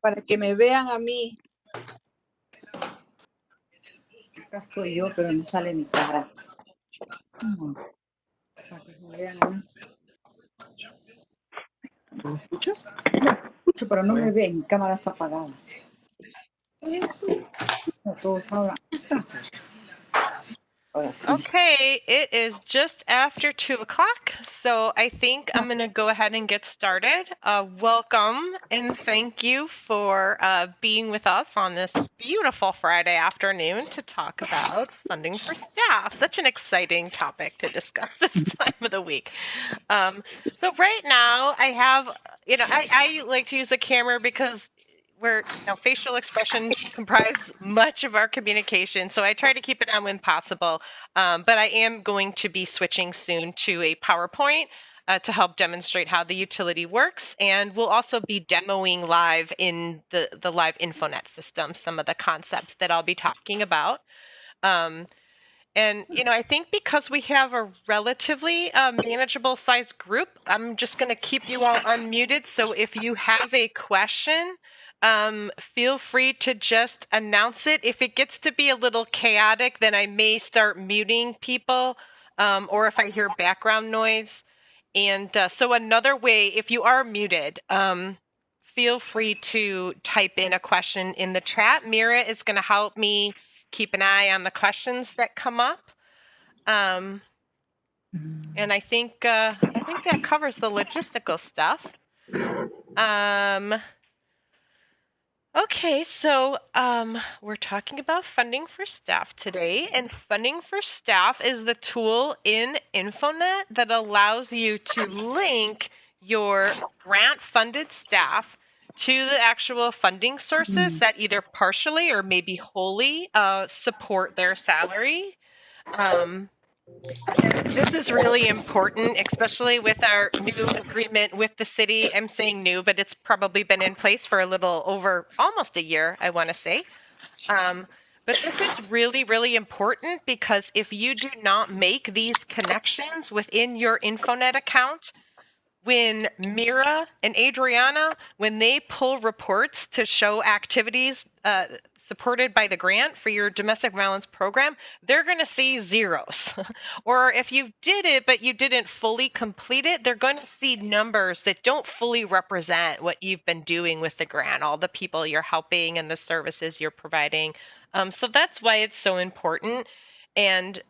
para que me vean a mí. Acá estoy yo, pero no sale mi cara. Para que me vean a mí. ¿Me escuchas? No, escucho, pero no me ven. Mi cámara está apagada. No, todos hablan. Okay, it is just after 2 o'clock, so I think I'm going to go ahead and get started. Welcome and thank you for being with us on this beautiful Friday afternoon to talk about funding for staff. Such an exciting topic to discuss this time of the week. So right now I have, I like to use the camera because facial expressions comprise much of our communication, so I try to keep it on when possible. But I am going to be switching soon to a PowerPoint to help demonstrate how the utility works, and we'll also be demoing live in the live InfoNet system some of the concepts that I'll be talking about. And, I think because we have a relatively manageable sized group, I'm just going to keep you all unmuted. So if you have a question, feel free to just announce it. If it gets to be a little chaotic, then I may start muting people or if I hear background noise. And so another way, if you are muted, feel free to type in a question in the chat. Mira is going to help me keep an eye on the questions that come up. And I think that covers the logistical stuff. Okay, so we're talking about funding for staff today, and funding for staff is the tool in InfoNet that allows you to link your grant-funded staff to the actual funding sources that either partially or maybe wholly support their salary. This is really important, especially with our new agreement with the city. I'm saying new, but it's probably been in place for a little over almost a year, I want to say. But this is really, really important because if you do not make these connections within your InfoNet account, when Mira and Adriana, when they pull reports to show activities supported by the grant for your domestic violence program, they're going to see zeros. Or if you did it, but you didn't fully complete it, they're going to see numbers that don't fully represent what you've been doing with the grant, all the people you're helping and the services you're providing. So that's why it's so important. And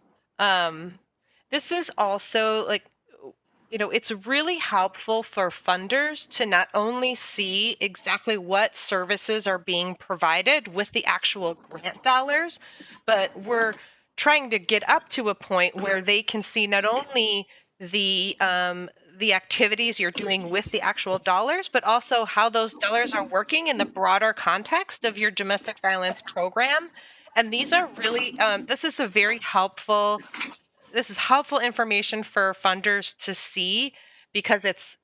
this is also it's really helpful for funders to not only see exactly what services are being provided with the actual grant dollars, but we're trying to get up to a point where they can see not only the activities you're doing with the actual dollars, but also how those dollars are working in the broader context of your domestic violence program. And these are really, this is helpful information for funders to see because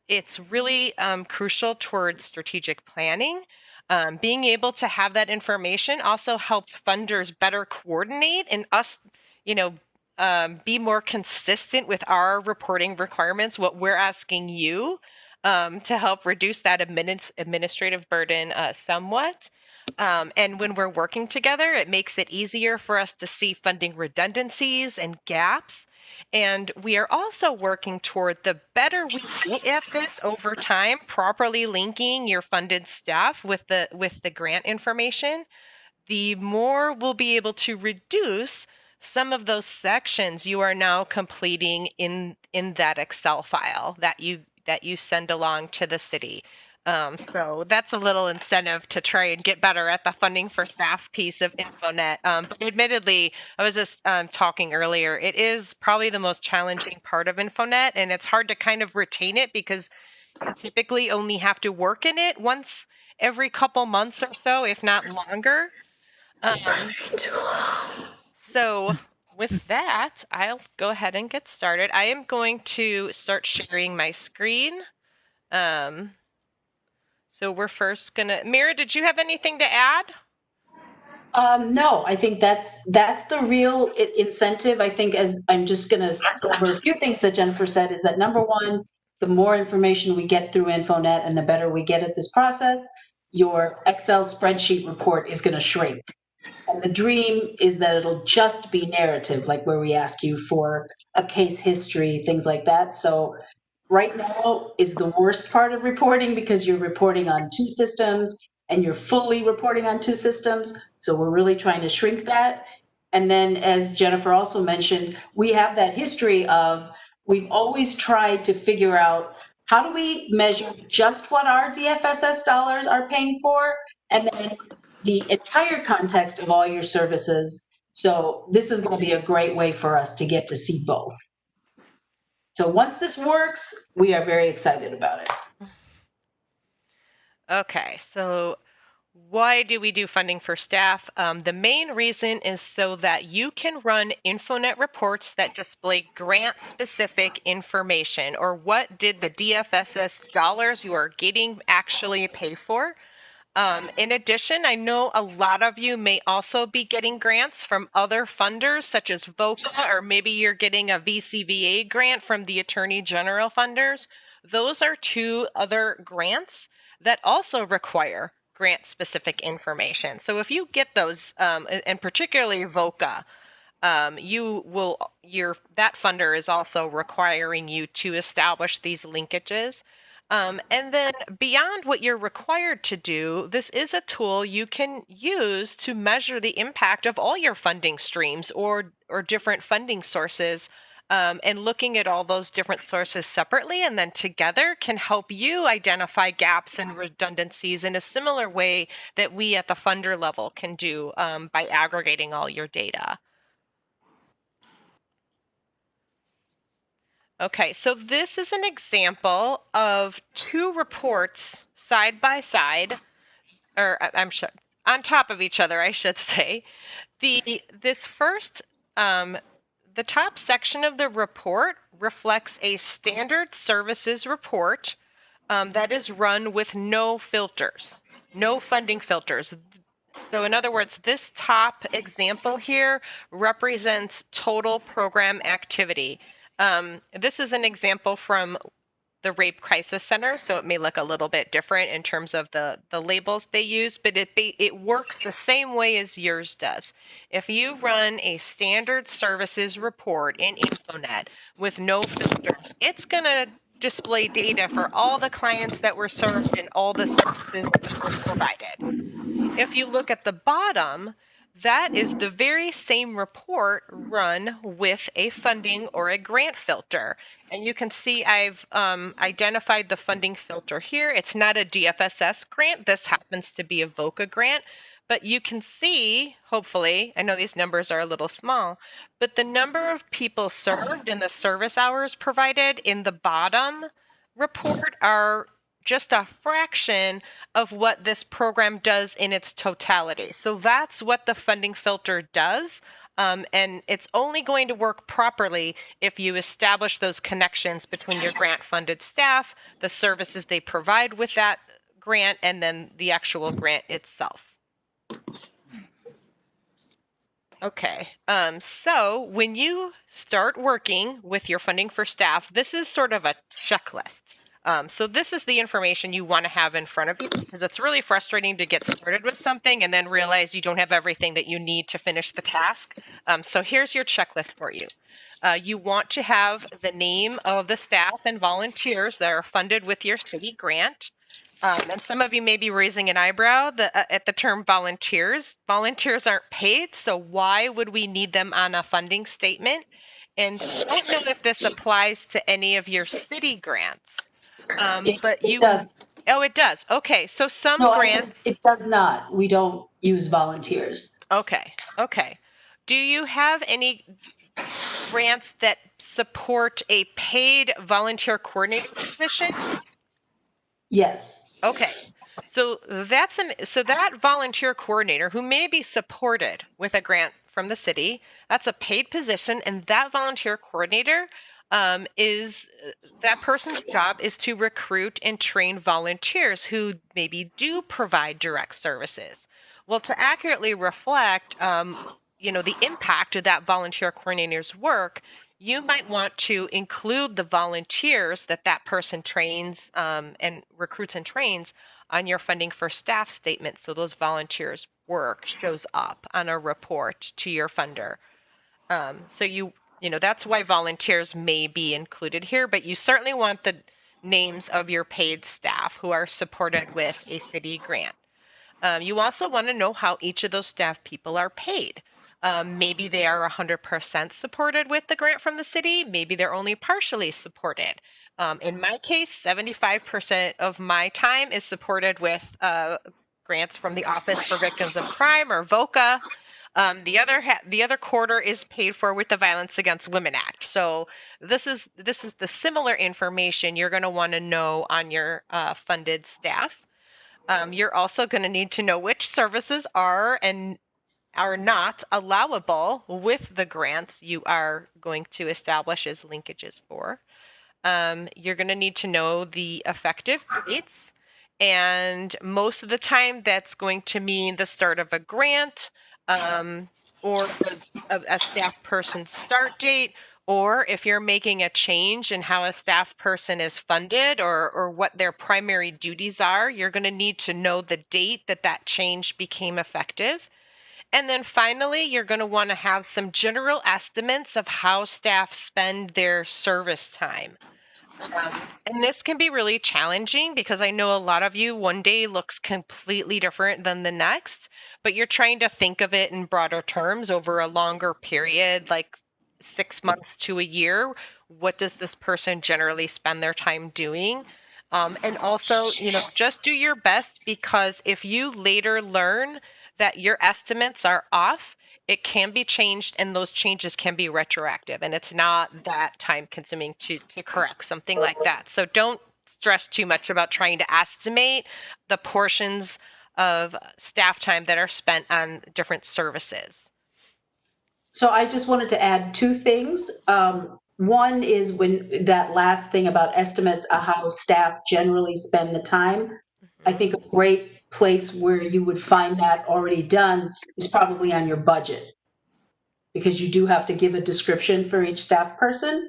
it's really crucial towards strategic planning. Being able to have that information also helps funders better coordinate and us, be more consistent with our reporting requirements, what we're asking you to help reduce that administrative burden somewhat. And when we're working together, it makes it easier for us to see funding redundancies and gaps. And we are also working toward the better we get at this over time, properly linking your funded staff with the grant information, the more we'll be able to reduce some of those sections you are now completing in that Excel file that you send along to the city. So that's a little incentive to try and get better at the funding for staff piece of InfoNet. But admittedly, I was just talking earlier, it is probably the most challenging part of InfoNet, and it's hard to kind of retain it because you typically only have to work in it once every couple months or so, if not longer. So with that, I'll go ahead and get started. I am going to start sharing my screen. So we're first gonna, Mira, did you have anything to add? No, I think that's the real incentive. I think, as I'm just gonna go over a few things that Jennifer said, is that number one, the more information we get through InfoNet and the better we get at this process, your Excel spreadsheet report is going to shrink. And the dream is that it'll just be narrative, like where we ask you for a case history, things like that. So right now is the worst part of reporting because you're reporting on two systems and you're fully reporting on two systems. So we're really trying to shrink that. And then, as Jennifer also mentioned, we have that history of we've always tried to figure out how do we measure just what our DFSS dollars are paying for, and then the entire context of all your services. So this is going to be a great way for us to get to see both. So once this works, we are very excited about it. Okay, so why do we do funding for staff? The main reason is so that you can run InfoNet reports that display grant-specific information, or what did the DFSS dollars you are getting actually pay for. In addition, I know a lot of you may also be getting grants from other funders such as VOCA, or maybe you're getting a VCVA grant from the Attorney General funders. Those are two other grants that also require grant specific information. So if you get those, and particularly VOCA, that funder is also requiring you to establish these linkages. And then beyond what you're required to do, this is a tool you can use to measure the impact of all your funding streams or different funding sources. And looking at all those different sources separately and then together can help you identify gaps and redundancies in a similar way that we at the funder level can do by aggregating all your data. Okay, so this is an example of two reports side by side, or I'm sure on top of each other, I should say. This first, the top section of the report reflects a standard services report that is run with no filters, no funding filters. So in other words, this top example here represents total program activity. This is an example from the Rape Crisis Center, so it may look a little bit different in terms of the labels they use, but it works the same way as yours does. If you run a standard services report in InfoNet with no filters, it's going to display data for all the clients that were served and all the services that were provided. If you look at the bottom, that is the very same report run with a funding or a grant filter. And you can see I've identified the funding filter here. It's not a DFSS grant. This happens to be a VOCA grant. But you can see, hopefully, I know these numbers are a little small, but the number of people served and the service hours provided in the bottom report are just a fraction of what this program does in its totality. So that's what the funding filter does. And it's only going to work properly if you establish those connections between your grant funded staff, the services they provide with that grant, and then the actual grant itself. Okay, so when you start working with your funding for staff, this is sort of a checklist. So this is the information you want to have in front of you because it's really frustrating to get started with something and then realize you don't have everything that you need to finish the task. So here's your checklist for you. You want to have the name of the staff and volunteers that are funded with your city grant. And some of you may be raising an eyebrow at the term volunteers. Volunteers aren't paid, so why would we need them on a funding statement? And I don't know if this applies to any of your city grants. But you, it does. Oh, it does. Okay, so some No, grants. it does not. We don't use volunteers. Okay, okay. Do you have any grants that support a paid volunteer coordinator position? Yes. Okay. So that volunteer coordinator who may be supported with a grant from the city, that's a paid position, and that volunteer coordinator is that person's job is to recruit and train volunteers who maybe do provide direct services. Well, to accurately reflect, the impact of that volunteer coordinator's work, you might want to include the volunteers that person trains and recruits and trains on your funding for staff statement, so those volunteers' work shows up on a report to your funder. So you know, that's why volunteers may be included here, but you certainly want the names of your paid staff who are supported with a city grant. You also want to know how each of those staff people are paid. Maybe they are 100% supported with the grant from the city. Maybe they're only partially supported. In my case, 75% of my time is supported with grants from the Office for Victims of Crime, or VOCA. The other quarter is paid for with the Violence Against Women Act. So this is the similar information you're going to want to know on your funded staff. You're also going to need to know which services are and are not allowable with the grants you are going to establish as linkages for. You're going to need to know the effective dates, and most of the time that's going to mean the start of a grant, or a staff person's start date, or if you're making a change in how a staff person is funded, or what their primary duties are, you're going to need to know the date that that change became effective. And then finally, you're going to want to have some general estimates of how staff spend their service time. And this can be really challenging because I know a lot of you, one day looks completely different than the next, but you're trying to think of it in broader terms over a longer period, like 6 months to a year. What does this person generally spend their time doing? And also, you know, just do your best, because if you later learn that your estimates are off, it can be changed, and those changes can be retroactive, and it's not that time consuming to correct something like that. So don't stress too much about trying to estimate the portions of staff time that are spent on different services. So I just wanted to add two things. One is when that last thing about estimates of how staff generally spend the time. I think a great place where you would find that already done is probably on your budget, because you do have to give a description for each staff person.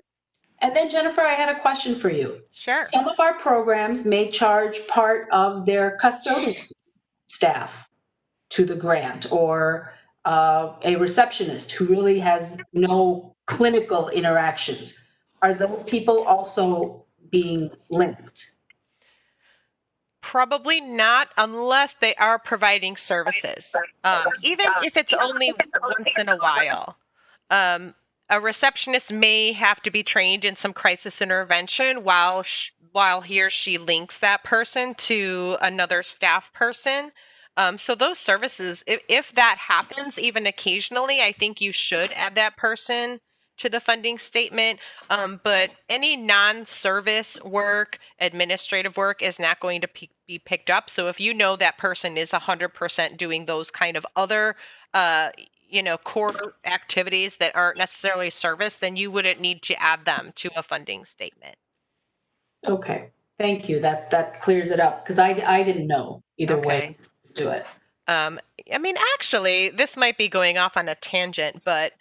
And then Jennifer, I had a question for you. Sure. Some of our programs may charge part of their custodians staff to the grant, or a receptionist who really has no clinical interactions. Are those people also being linked? Probably not, unless they are providing services, even if it's only once in a while. A receptionist may have to be trained in some crisis intervention while he or she links that person to another staff person. So those services, if that happens even occasionally, I think you should add that person to the funding statement. But any non-service work, administrative work, is not going to be picked up. So if you know that person is 100% doing those kind of other core activities that aren't necessarily service, then you wouldn't need to add them to a funding statement. Okay, thank you. That clears it up, because I didn't know either way to do it. I mean, actually, this might be going off on a tangent, but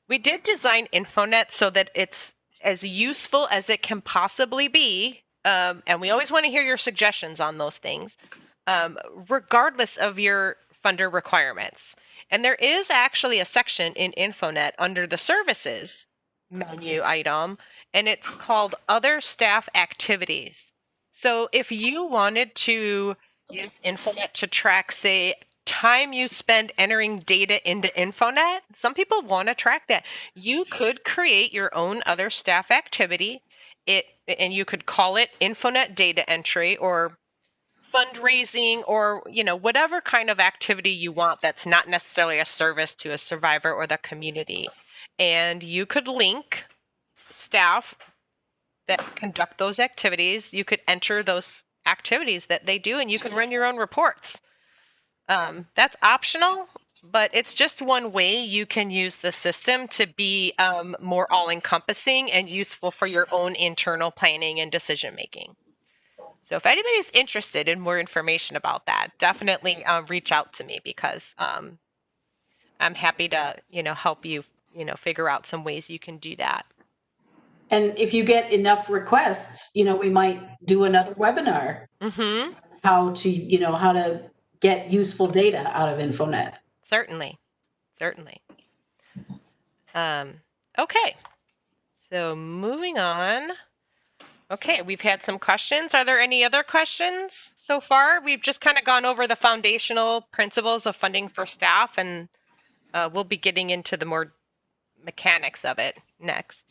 we did design InfoNet so that it's as useful as it can possibly be. And we always want to hear your suggestions on those things, regardless of your funder requirements. And there is actually a section in InfoNet under the services menu item, and it's called Other Staff Activities. So if you wanted to use InfoNet to track, say, time you spend entering data into InfoNet, some people want to track that. You could create your own other staff activity, and you could call it InfoNet data entry, or fundraising, or whatever kind of activity you want that's not necessarily a service to a survivor or the community. And you could link staff that conduct those activities. You could enter those activities that they do, and you can run your own reports. That's optional, but it's just one way you can use the system to be more all-encompassing and useful for your own internal planning and decision making. So if anybody's interested in more information about that, definitely reach out to me, because I'm happy to help you figure out some ways you can do that. And if you get enough requests, we might do another webinar. Mm-hmm. how to get useful data out of InfoNet. Certainly. Okay, so moving on. Okay, we've had some questions. Are there any other questions so far? We've just kind of gone over the foundational principles of funding for staff, and we'll be getting into the more mechanics of it next.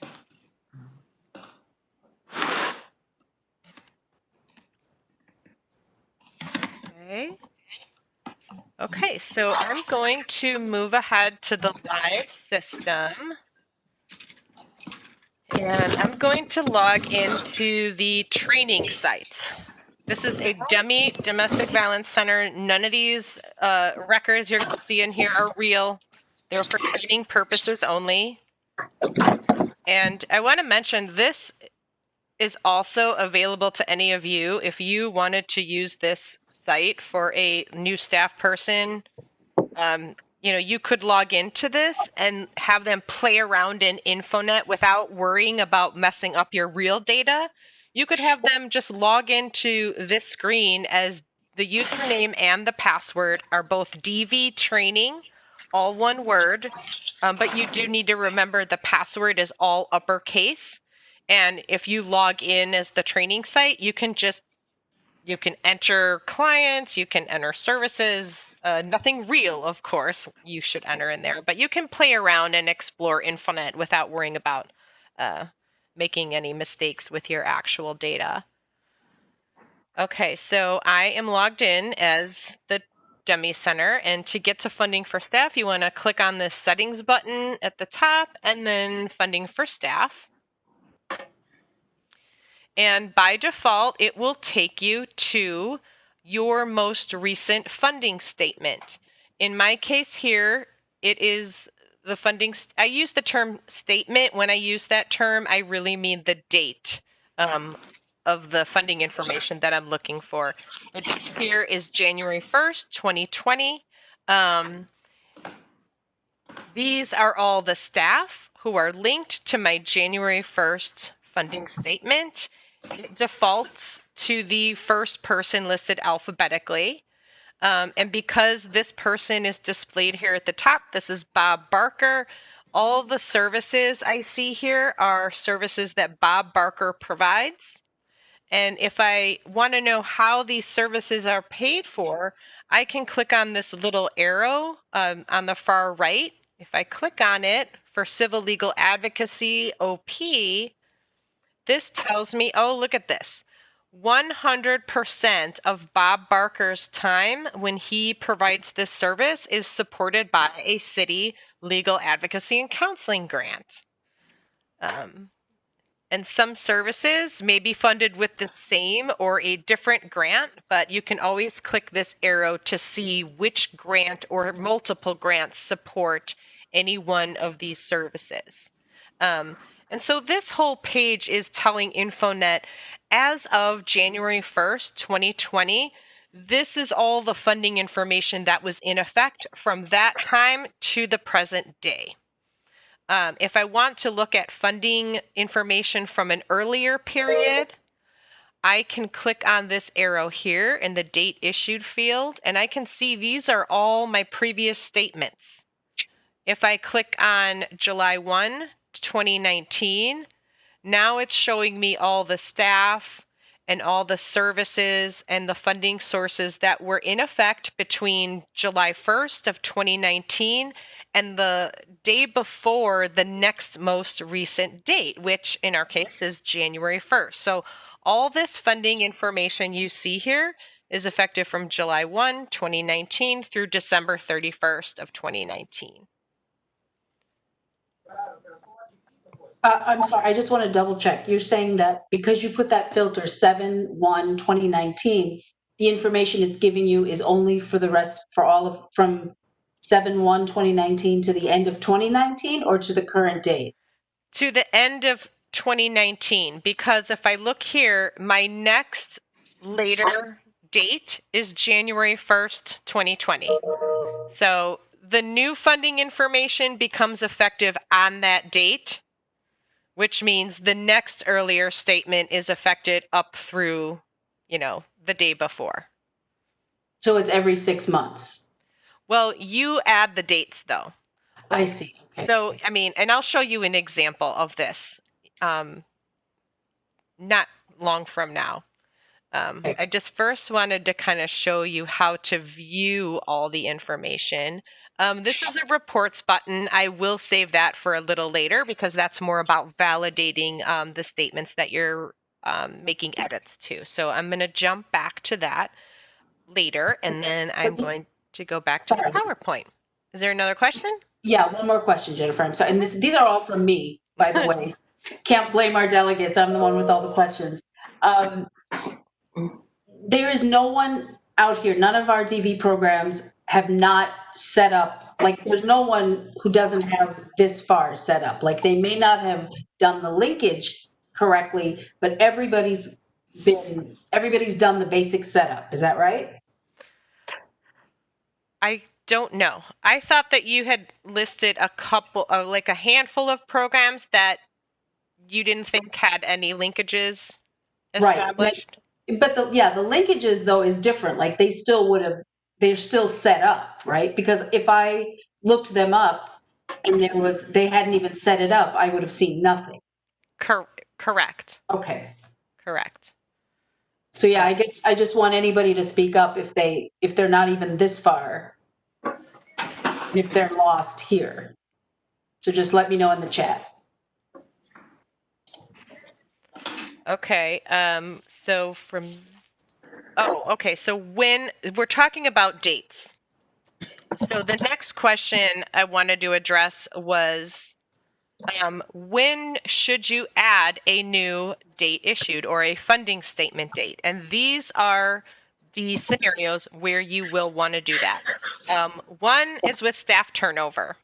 Okay, so I'm going to move ahead to the live system. And I'm going to log into the training site. This is a dummy domestic violence center. None of these records you're going to see in here are real. They're for training purposes only. And I want to mention this is also available to any of you if you wanted to use this site for a new staff person. You could log into this and have them play around in InfoNet without worrying about messing up your real data. You could have them just log into this screen as the username and the password are both DV training, all one word, but you do need to remember the password is all uppercase. And if you log in as the training site, you can enter clients, you can enter services, nothing real, of course, you should enter in there, but you can play around and explore InfoNet without worrying about making any mistakes with your actual data. Okay, so I am logged in as the dummy center, and to get to funding for staff, you want to click on the settings button at the top and then funding for staff. And by default, it will take you to your most recent funding statement. In my case here, it is the funding. I use the term statement. When I use that term, I really mean the date of the funding information that I'm looking for. The date here is January 1st, 2020. These are all the staff who are linked to my January 1st funding statement. It defaults to the first person listed alphabetically. And because this person is displayed here at the top, this is Bob Barker. All the services I see here are services that Bob Barker provides. And if I want to know how these services are paid for, I can click on this little arrow on the far right. If I click on it for civil legal advocacy, OP, this tells me, oh, look at this. 100% of Bob Barker's time when he provides this service is supported by a city legal advocacy and counseling grant. And some services may be funded with the same or a different grant, but you can always click this arrow to see which grant or multiple grants support any one of these services. And so this whole page is telling InfoNet, as of January 1st, 2020, this is all the funding information that was in effect from that time to the present day. If I want to look at funding information from an earlier period, I can click on this arrow here in the date issued field, and I can see these are all my previous statements. If I click on July 1, 2019, now it's showing me all the staff and all the services and the funding sources that were in effect between July 1st of 2019 and the day before the next most recent date, which in our case is January 1st. So all this funding information you see here is effective from July 1, 2019 through December 31st of 2019. I'm sorry, I just want to double check. You're saying that because you put that filter 7/1/2019, the information it's giving you is only for the rest, for all of, from 7/1/2019 to the end of 2019 or to the current date? To the end of 2019, because if I look here, my next later date is January 1st, 2020. So the new funding information becomes effective on that date, which means the next earlier statement is affected up through, the day before. So it's every 6 months. Well, you add the dates though. I see. Okay. So, I mean, and I'll show you an example of this not long from now. Okay. I just first wanted to kind of show you how to view all the information. This is a reports button. I will save that for a little later because that's more about validating the statements that you're making edits to. So I'm going to jump back to that later, and then I'm going to go back to the Sorry. PowerPoint. Is there another question? Yeah, one more question, Jennifer. I'm sorry. And these are all from me, by the way. Can't blame our delegates. I'm the one with all the questions. There is no one out here, none of our DV programs have not set up, like, there's no one who doesn't have this far set up. Like, they may not have done the linkage correctly, but everybody's done the basic setup. Is that right? I don't know. I thought that you had listed a couple, like a handful of programs that you didn't think had any linkages established. Right. But the linkages though is different. Like they're still set up, right? Because if I looked them up and they hadn't even set it up, I would have seen nothing. Correct. Okay. Correct. So yeah, I guess I just want anybody to speak up if they're not even this far, if they're lost here. So just let me know in the chat. Okay. So when we're talking about dates. So the next question I wanted to address was when should you add a new date issued or a funding statement date? And these are the scenarios where you will want to do that. One is with staff turnover.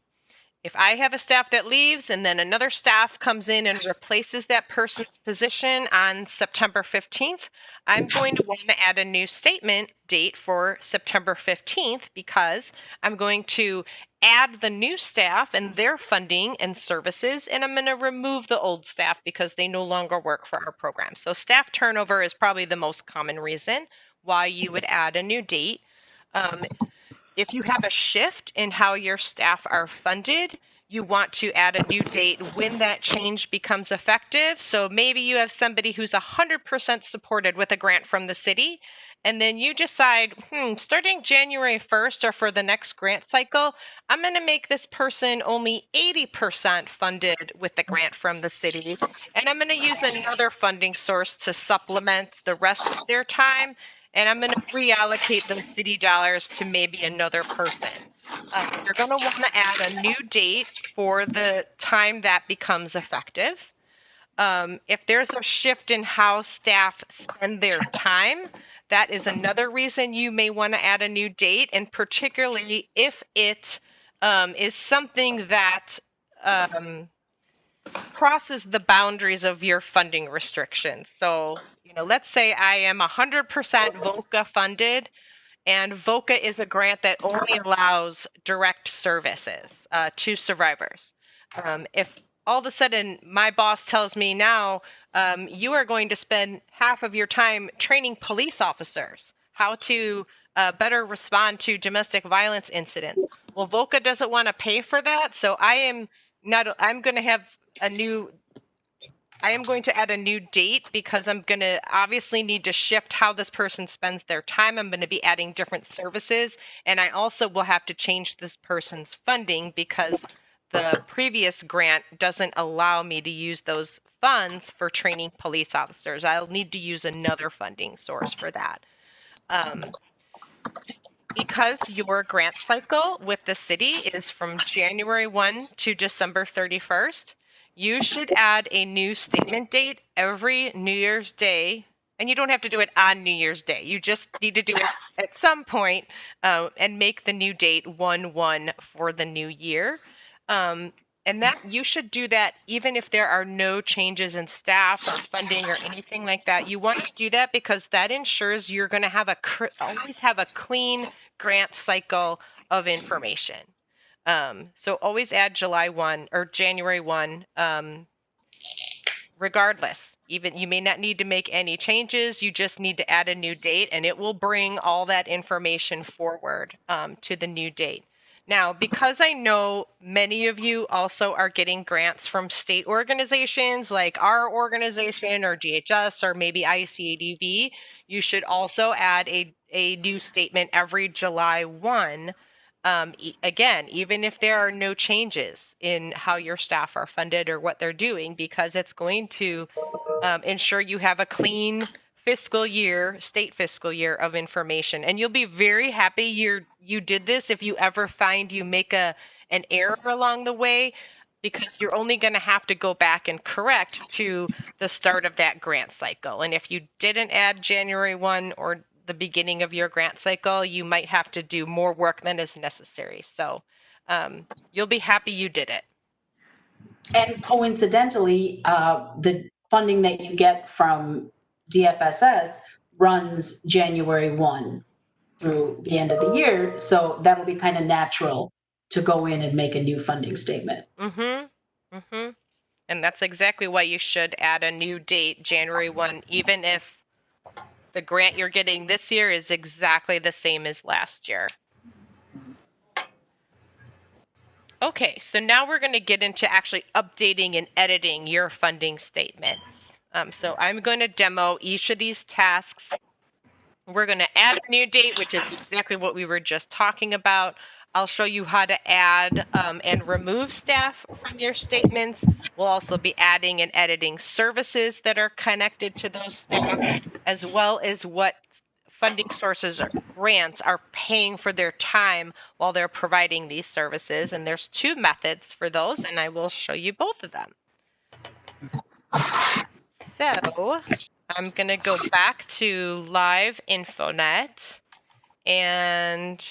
If I have a staff that leaves and then another staff comes in and replaces that person's position on September 15th, I'm going to want to add a new statement date for September 15th because I'm going to add the new staff and their funding and services, and I'm going to remove the old staff because they no longer work for our program. So staff turnover is probably the most common reason why you would add a new date. If you have a shift in how your staff are funded, you want to add a new date when that change becomes effective. So maybe you have somebody who's 100% supported with a grant from the city, and then you decide, starting January 1st or for the next grant cycle, I'm going to make this person only 80% funded with the grant from the city, and I'm going to use another funding source to supplement the rest of their time, and I'm going to reallocate those city dollars to maybe another person. You're going to want to add a new date for the time that becomes effective. If there's a shift in how staff spend their time, that is another reason you may want to add a new date, and particularly if it is something that crosses the boundaries of your funding restrictions. So, let's say I am 100% VOCA funded, and VOCA is a grant that only allows direct services to survivors. If all of a sudden my boss tells me now, you are going to spend half of your time training police officers how to better respond to domestic violence incidents. Well, VOCA doesn't want to pay for that, so I'm going to add a new date because I'm going to obviously need to shift how this person spends their time. I'm going to be adding different services, and I also will have to change this person's funding because the previous grant doesn't allow me to use those funds for training police officers. I'll need to use another funding source for that. Because your grant cycle with the city is from January 1 to December 31st, you should add a new statement date every New Year's Day. And you don't have to do it on New Year's Day. You just need to do it at some point and make the new date 1/1 for the new year. And that you should do that even if there are no changes in staff or funding or anything like that. You want to do that because that ensures you're going to always have a clean grant cycle of information. So always add July 1 or January 1, regardless. Even you may not need to make any changes. You just need to add a new date, and it will bring all that information forward to the new date. Now, because I know many of you also are getting grants from state organizations like our organization or DHS or maybe ICADV, you should also add a new statement every July 1. Again, even if there are no changes in how your staff are funded or what they're doing, because it's going to ensure you have a clean fiscal year, state fiscal year of information. And you'll be very happy you did this if you ever find you make an error along the way, because you're only going to have to go back and correct to the start of that grant cycle. And if you didn't add January 1 or the beginning of your grant cycle, you might have to do more work than is necessary. So you'll be happy you did it. And coincidentally, the funding that you get from DFSS runs January 1 through the end of the year. So that'll be kind of natural to go in and make a new funding statement. Mm-hmm. Mm-hmm. And that's exactly why you should add a new date, January 1, even if the grant you're getting this year is exactly the same as last year. Okay, so now we're going to get into actually updating and editing your funding statements. So I'm going to demo each of these tasks. We're going to add a new date, which is exactly what we were just talking about. I'll show you how to add and remove staff from your statements. We'll also be adding and editing services that are connected to those staff, as well as what funding sources or grants are paying for their time while they're providing these services. And there's two methods for those, and I will show you both of them. So I'm going to go back to live InfoNet, and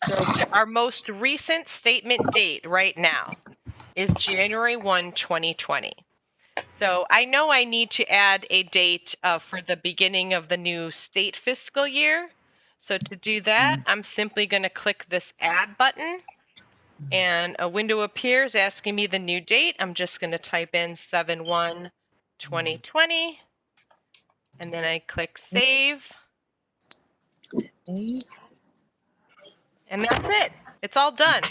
so our most recent statement date right now is January 1, 2020. So I know I need to add a date for the beginning of the new state fiscal year. So to do that, I'm simply going to click this add button, and a window appears asking me the new date. I'm just going to type in 7/1/2020, and then I click save. And that's it. It's all done.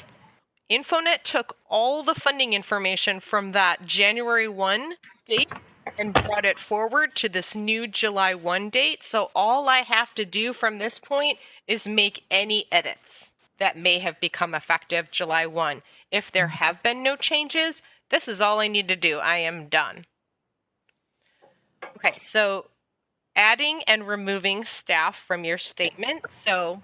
InfoNet took all the funding information from that January 1 date and brought it forward to this new July 1 date. So all I have to do from this point is make any edits that may have become effective July 1. If there have been no changes, this is all I need to do. I am done. Okay, so adding and removing staff from your statement. So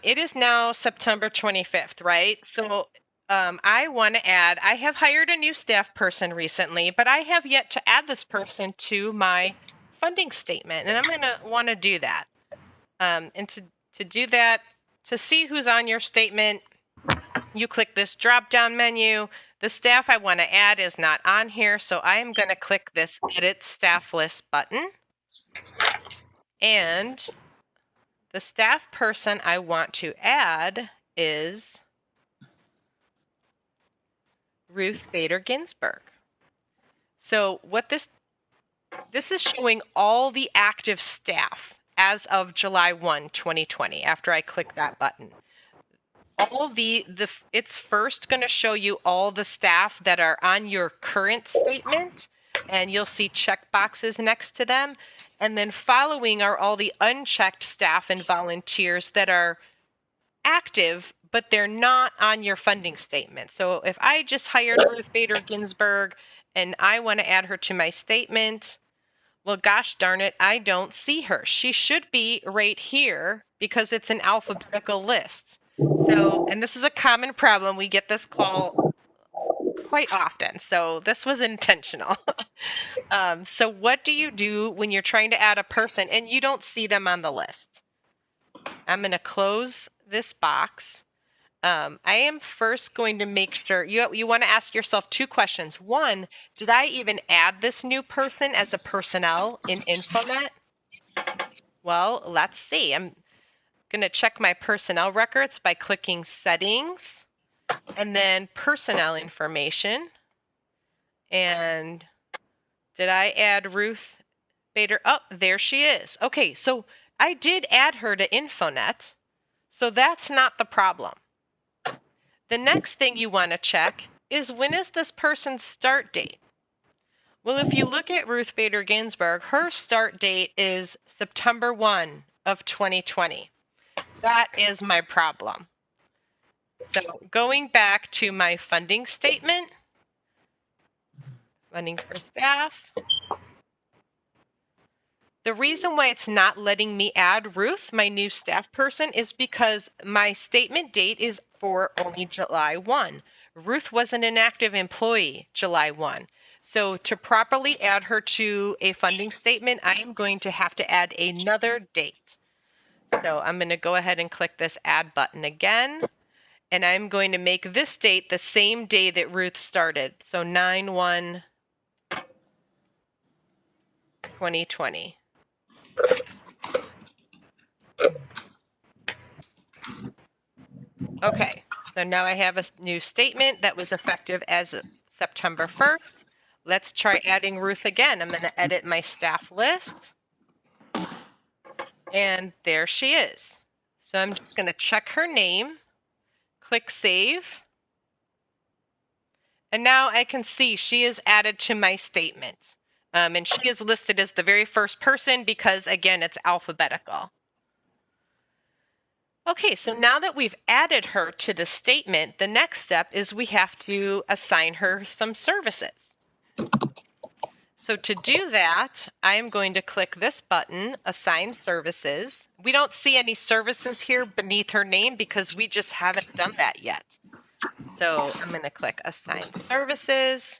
it is now September 25th, right? So I want to add, I have hired a new staff person recently, but I have yet to add this person to my funding statement. And I'm going to want to do that. And to do that, to see who's on your statement, you click this drop-down menu. The staff I want to add is not on here, so I am going to click this Edit Staff List button. And the staff person I want to add is Ruth Bader Ginsburg. So what this is showing all the active staff as of July 1, 2020, after I click that button. All it's first going to show you all the staff that are on your current statement, and you'll see check boxes next to them. And then following are all the unchecked staff and volunteers that are active, but they're not on your funding statement. So if I just hired Ruth Bader Ginsburg and I want to add her to my statement, well, gosh darn it, I don't see her. She should be right here because it's an alphabetical list. So, and this is a common problem. We get this call quite often. So this was intentional. So what do you do when you're trying to add a person and you don't see them on the list? I'm going to close this box. I am first going to make sure you want to ask yourself two questions. One, did I even add this new person as a personnel in InfoNet? Well, let's see. I'm going to check my personnel records by clicking Settings and then Personnel Information. And Did I add Ruth Bader? Oh, there she is. Okay, so I did add her to InfoNet, so that's not the problem. The next thing you want to check is, when is this person's start date? Well, if you look at Ruth Bader Ginsburg, her start date is September 1 of 2020. That is my problem. So going back to my funding statement, funding for staff. The reason why it's not letting me add Ruth, my new staff person, is because my statement date is for only July 1. Ruth was an inactive employee July 1. So to properly add her to a funding statement, I am going to have to add another date. So I'm going to go ahead and click this add button again. And I'm going to make this date the same day that Ruth started. So 9/1/2020. Okay, so now I have a new statement that was effective as of September 1st. Let's try adding Ruth again. I'm going to edit my staff list. And there she is. So I'm just going to check her name, click save. And now I can see she is added to my statement. And she is listed as the very first person because, again, it's alphabetical. Okay, so now that we've added her to the statement, the next step is we have to assign her some services. So to do that, I'm going to click this button, Assign Services. We don't see any services here beneath her name because we just haven't done that yet. So I'm going to click Assign Services.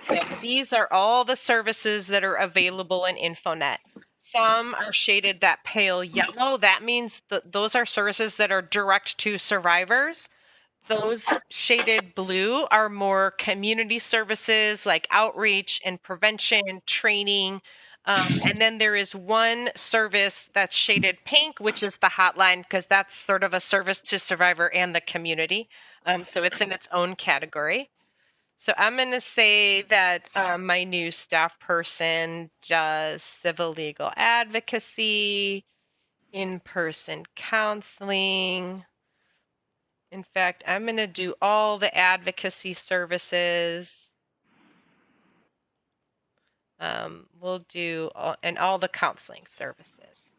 And these are all the services that are available in InfoNet. Some are shaded that pale yellow. That means that those are services that are direct to survivors. Those shaded blue are more community services like outreach and prevention, training. And then there is one service that's shaded pink, which is the hotline, because that's sort of a service to survivor and the community. So it's in its own category. So I'm going to say that my new staff person does civil legal advocacy, in-person counseling. In fact, I'm going to do all the advocacy services. We'll do all the counseling services.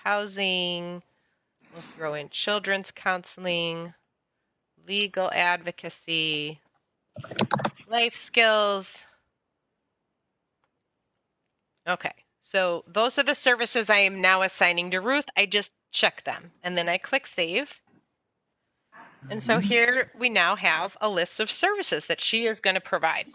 Housing, we'll throw in children's counseling, legal advocacy, life skills. Okay, so those are the services I am now assigning to Ruth. I just check them and then I click save. And so here we now have a list of services that she is going to provide.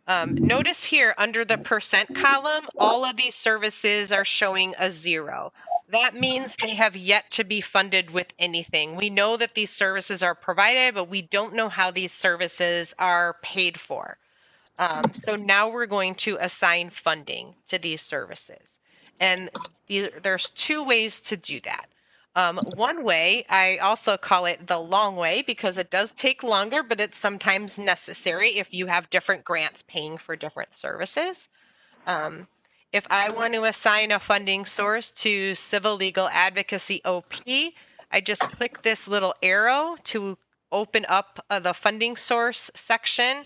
Notice here under the percent column, all of these services are showing a 0. That means they have yet to be funded with anything. We know that these services are provided, but we don't know how these services are paid for. So now we're going to assign funding to these services. And there's 2 ways to do that. One way, I also call it the long way because it does take longer, but it's sometimes necessary if you have different grants paying for different services. If I want to assign a funding source to Civil Legal Advocacy OP, I just click this little arrow to open up the funding source section.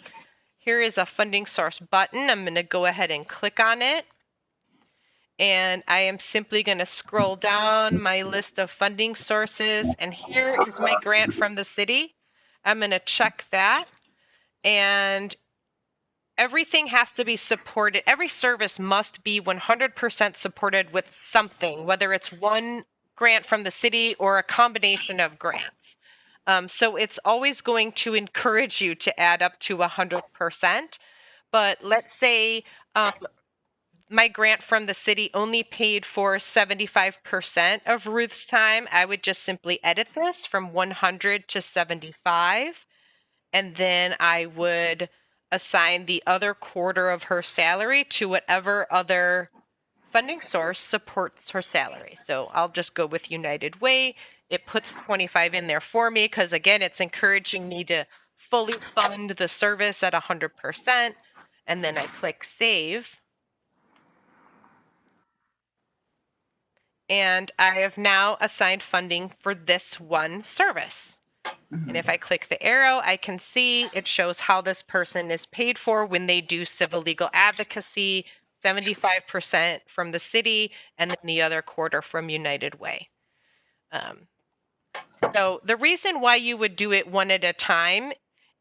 Here is a funding source button. I'm going to go ahead and click on it. And I am simply going to scroll down my list of funding sources. And here is my grant from the city. I'm going to check that. And everything has to be supported. Every service must be 100% supported with something, whether it's one grant from the city or a combination of grants. So it's always going to encourage you to add up to 100%. But let's say my grant from the city only paid for 75% of Ruth's time. I would just simply edit this from 100 to 75. And then I would assign the other quarter of her salary to whatever other funding source supports her salary. So I'll just go with United Way. It puts 25 in there for me because, again, it's encouraging me to fully fund the service at 100%. and then I click save. And I have now assigned funding for this one service. And if I click the arrow, I can see it shows how this person is paid for when they do civil legal advocacy, 75% from the city, and then the other quarter from United Way. So the reason why you would do it one at a time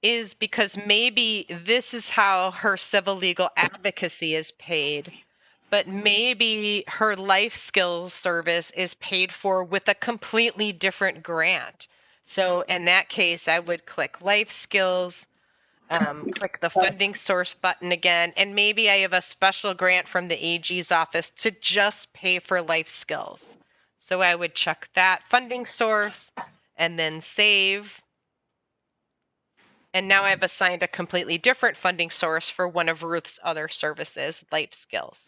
is because maybe this is how her civil legal advocacy is paid, but maybe her life skills service is paid for with a completely different grant. So in that case, I would click life skills, click the funding source button again, and maybe I have a special grant from the AG's office to just pay for life skills. So I would check that funding source and then save. And now I've assigned a completely different funding source for one of Ruth's other services, life skills.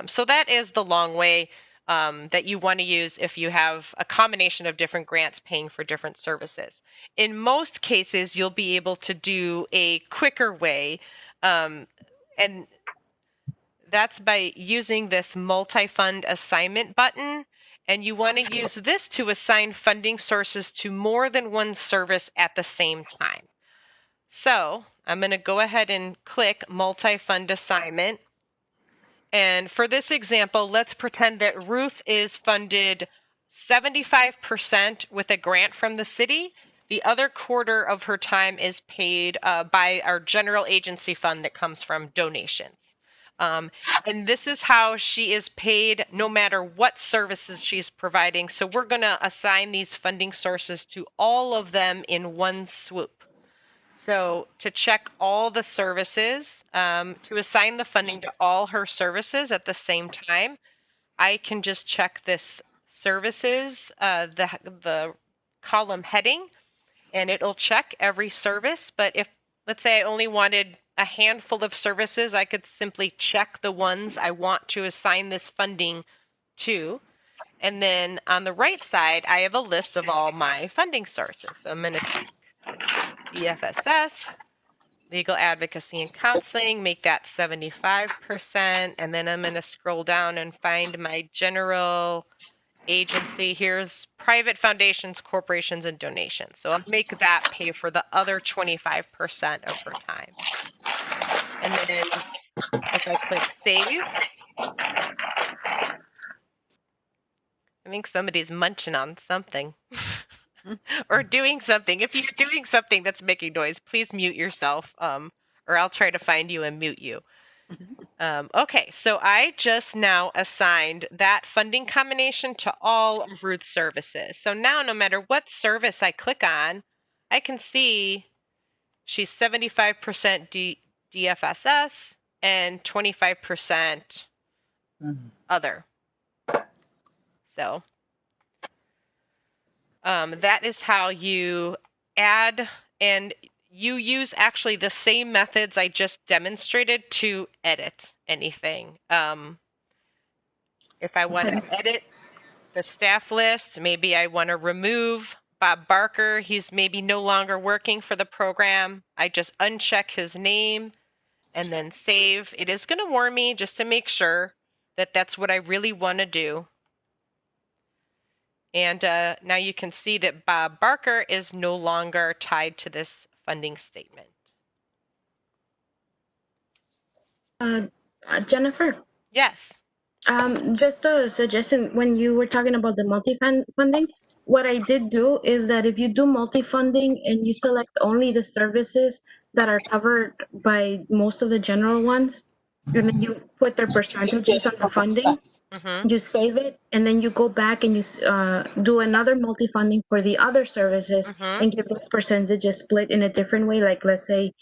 So that is the long way that you want to use if you have a combination of different grants paying for different services. In most cases, you'll be able to do a quicker way, and that's by using this Multifund Assignment button. And you want to use this to assign funding sources to more than one service at the same time. So I'm going to go ahead and click Multifund Assignment. And for this example, let's pretend that Ruth is funded 75% with a grant from the city. The other quarter of her time is paid by our general agency fund that comes from donations. And this is how she is paid no matter what services she's providing. So we're going to assign these funding sources to all of them in one swoop. So to check all the services, to assign the funding to all her services at the same time, I can just check this services, the column heading, and it'll check every service. But if, let's say I only wanted a handful of services, I could simply check the ones I want to assign this funding to. And then on the right side, I have a list of all my funding sources. So I'm going to check DFSS, legal advocacy and counseling, make that 75%. And then I'm going to scroll down and find my general agency. Here's private foundations, corporations, and donations. So I'll make that pay for the other 25% of her time. And then if I click save, I think somebody's munching on something or doing something. If you're doing something that's making noise, please mute yourself, or I'll try to find you and mute you. Okay, so I just now assigned that funding combination to all of Ruth's services. So now no matter what service I click on, I can see she's 75% DFSS and 25% other. So that is how you add, and you use actually the same methods I just demonstrated to edit anything. If I want to edit the staff list, maybe I want to remove Bob Barker. He's maybe no longer working for the program. I just uncheck his name and then save. It is going to warn me just to make sure that that's what I really want to do. And now you can see that Bob Barker is no longer tied to this funding statement. Jennifer, Yes. just a suggestion, when you were talking about the multifunding, what I did do is that if you do multifunding and you select only the services that are covered by most of the general ones, and then you put their percentages on the funding, you save it, and then you go back and you do another multifunding for the other services and give those percentages split in a different way. Like, let's say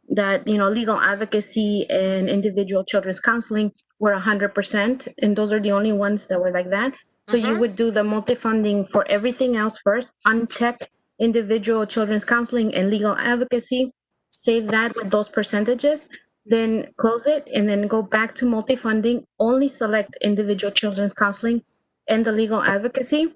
that, you know, legal advocacy and individual children's counseling were 100%, and those are the only ones that were like that. So you would do the multifunding for everything else first, uncheck individual children's counseling and legal advocacy, save that with those percentages, then close it, and then go back to multifunding, only select individual children's counseling and the legal advocacy,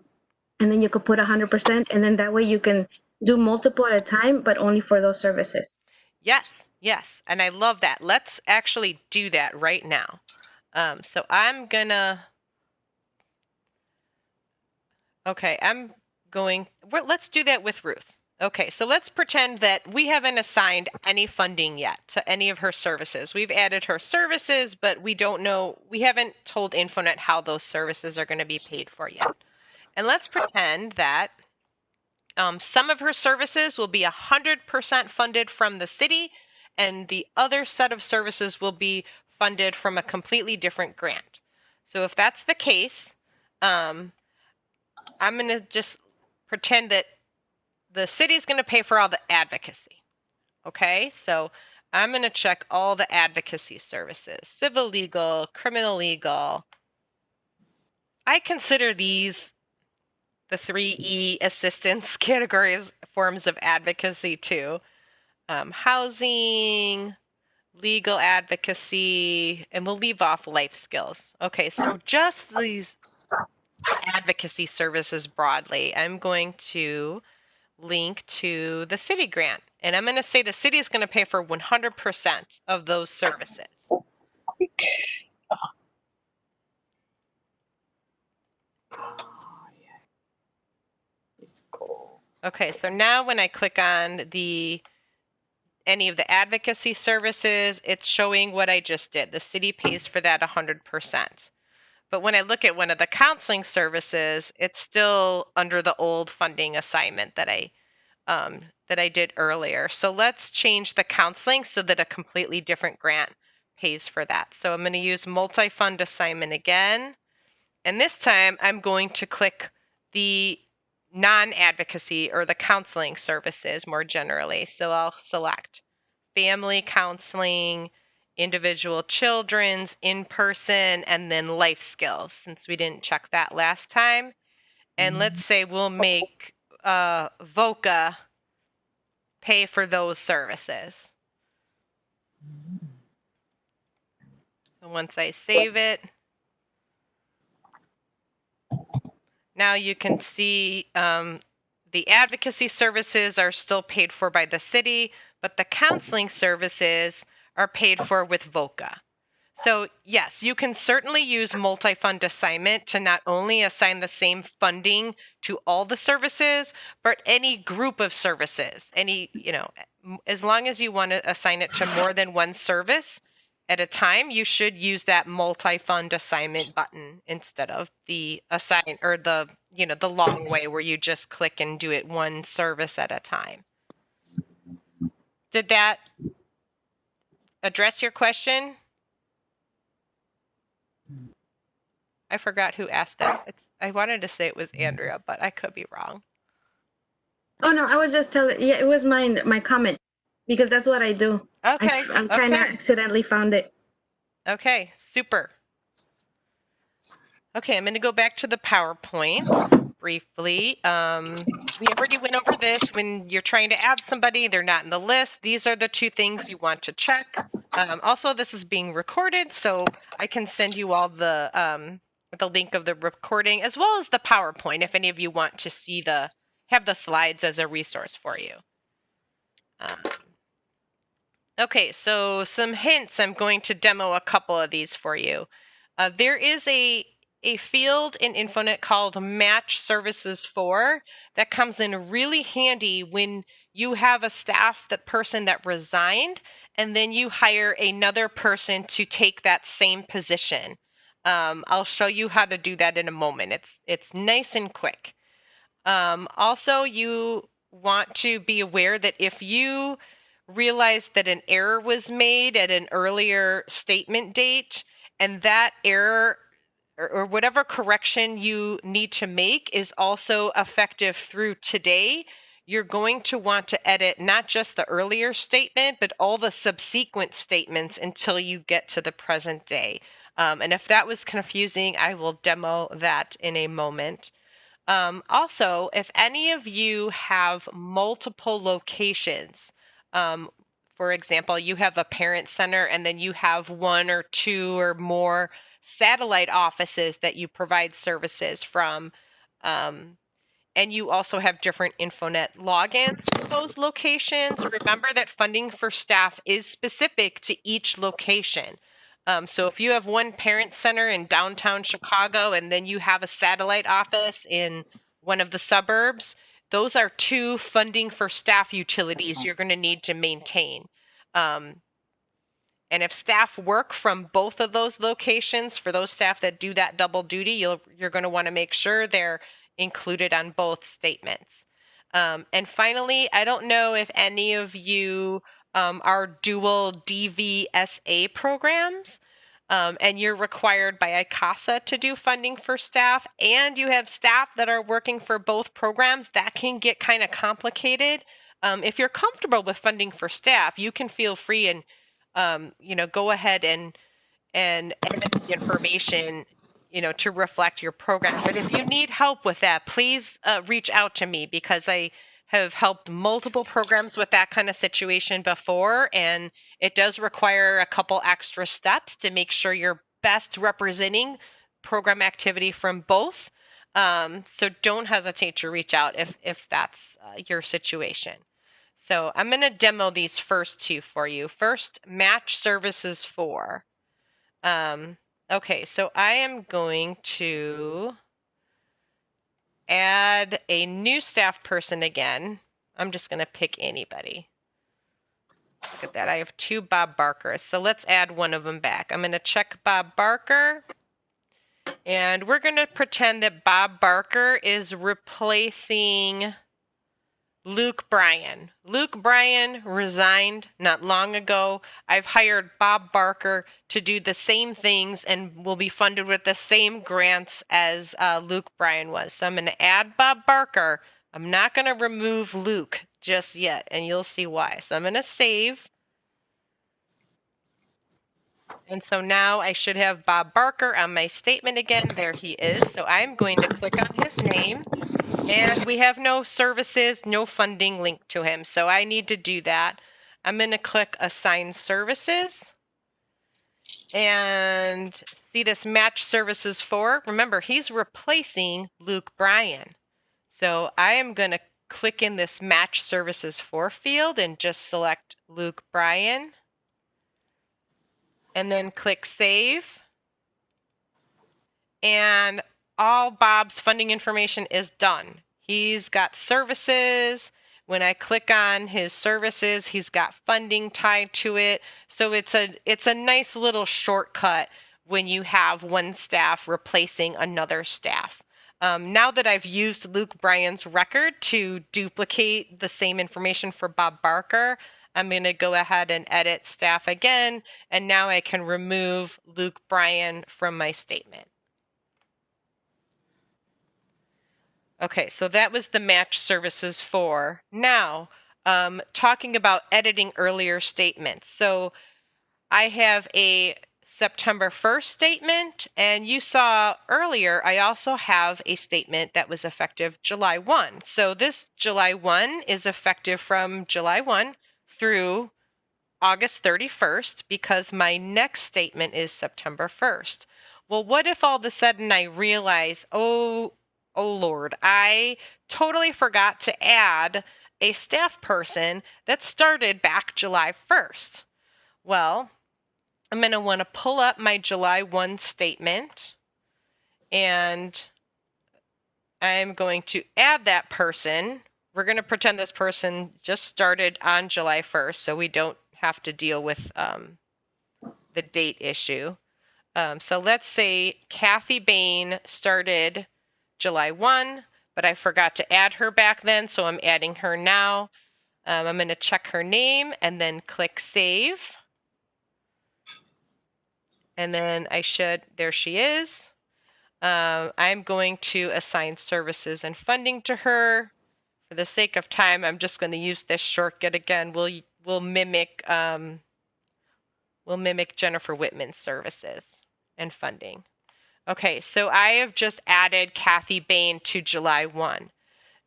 and then you could put 100%, and then that way you can do multiple at a time, but only for those services. Yes, Yes, and I love that. Let's actually do that right now. So I'm gonna, okay, let's do that with Ruth. Okay, so let's pretend that we haven't assigned any funding yet to any of her services. We've added her services, but we haven't told InfoNet how those services are gonna be paid for yet. And let's pretend that some of her services will be 100% funded from the city, and the other set of services will be funded from a completely different grant. So if that's the case, I'm going to just pretend that the city is going to pay for all the advocacy. Okay, so I'm going to check all the advocacy services: civil legal, criminal legal. I consider these the 3E assistance categories, forms of advocacy too. Housing, legal advocacy, and we'll leave off life skills. Okay, so just these advocacy services broadly, I'm going to link to the city grant. And I'm going to say the city is going to pay for 100% of those services. Okay, so now when I click on any of the advocacy services, it's showing what I just did. The city pays for that 100%. But when I look at one of the counseling services, it's still under the old funding assignment that I did earlier. So let's change the counseling so that a completely different grant pays for that. So I'm going to use Multifund Assignment again. And this time I'm going to click the non-advocacy or the counseling services more generally. So I'll select family counseling, individual children's, in-person, and then life skills, since we didn't check that last time. And let's say we'll make VOCA pay for those services. And once I save it, now you can see the advocacy services are still paid for by the city, but the counseling services are paid for with VOCA. So yes, you can certainly use multi-fund assignment to not only assign the same funding to all the services, but any group of services. As long as you want to assign it to more than one service at a time, you should use that multi-fund assignment button instead of the assign or the long way where you just click and do it one service at a time. Did that address your question? I forgot who asked it. I wanted to say it was Andrea, but I could be wrong. Oh no, I was just telling. Yeah, it was my comment because that's what I do. Okay. I kind of accidentally found it. Okay, super. Okay, I'm going to go back to the PowerPoint briefly. We already went over this. When you're trying to add somebody, they're not in the list. These are the two things you want to check. Also, this is being recorded, so I can send you all the link of the recording as well as the PowerPoint if any of you want to see have the slides as a resource for you. Okay, so some hints. I'm going to demo a couple of these for you. There is a field in InfoNet called Match Services For that comes in really handy when you have a person that resigned and then you hire another person to take that same position. I'll show you how to do that in a moment. It's nice and quick. Also, you want to be aware that if you realize that an error was made at an earlier statement date and that error or whatever correction you need to make is also effective through today, you're going to want to edit not just the earlier statement, but all the subsequent statements until you get to the present day. And if that was confusing, I will demo that in a moment. Also, if any of you have multiple locations, for example, you have a parent center and then you have one or two or more satellite offices that you provide services from, And you also have different InfoNet logins for those locations. Remember that funding for staff is specific to each location. So if you have one parent center in downtown Chicago and then you have a satellite office in one of the suburbs, those are two funding for staff utilities you're going to need to maintain. And if staff work from both of those locations, for those staff that do that double duty, you're going to want to make sure they're included on both statements. And finally, I don't know if any of you are dual DVSA programs, and you're required by ICASA to do funding for staff, and you have staff that are working for both programs. That can get kind of complicated. If you're comfortable with funding for staff, you can feel free and go ahead and edit the information, to reflect your program. But if you need help with that, please reach out to me, because I have helped multiple programs with that kind of situation before, and it does require a couple extra steps to make sure you're best representing program activity from both. So don't hesitate to reach out if that's your situation. So I'm going to demo these first two for you. First, match services 4. Okay, so I am going to add a new staff person again. I'm just going to pick anybody. Look at that. I have 2 Bob Barkers. So let's add one of them back. I'm going to check Bob Barker. And we're going to pretend that Bob Barker is replacing Luke Bryan. Luke Bryan resigned not long ago. I've hired Bob Barker to do the same things and will be funded with the same grants as Luke Bryan was. So I'm going to add Bob Barker. I'm not going to remove Luke just yet, and you'll see why. So I'm going to save. And so now I should have Bob Barker on my statement again. There he is. So I'm going to click on his name. And we have no services, no funding linked to him. So I need to do that. I'm going to click Assign Services. And see this Match Services 4. Remember, he's replacing Luke Bryan. So I am going to click in this Match Services 4 field and just select Luke Bryan. And then click Save. And all Bob's funding information is done. He's got services. When I click on his services, he's got funding tied to it. So it's a nice little shortcut when you have one staff replacing another staff. Now that I've used Luke Bryan's record to duplicate the same information for Bob Barker, I'm going to go ahead and edit staff again. And now I can remove Luke Bryan from my statement. Okay, so that was the Match Services 4. Now, talking about editing earlier statements. So I have a September 1st statement, and you saw earlier I also have a statement that was effective July 1. So this July 1 is effective from July 1 through August 31st, because my next statement is September 1st. Well, what if all of a sudden I realize, oh Lord, I totally forgot to add a staff person that started back July 1st. Well, I'm going to want to pull up my July 1 statement, and I'm going to add that person. We're going to pretend this person just started on July 1st, so we don't have to deal with the date issue. So let's say Kathy Bain started July 1, but I forgot to add her back then, so I'm adding her now. I'm going to check her name and then click Save. And then there she is. I'm going to assign services and funding to her. For the sake of time, I'm just going to use this shortcut again. We'll mimic Jennifer Whitman's services and funding. Okay, so I have just added Kathy Bain to July 1.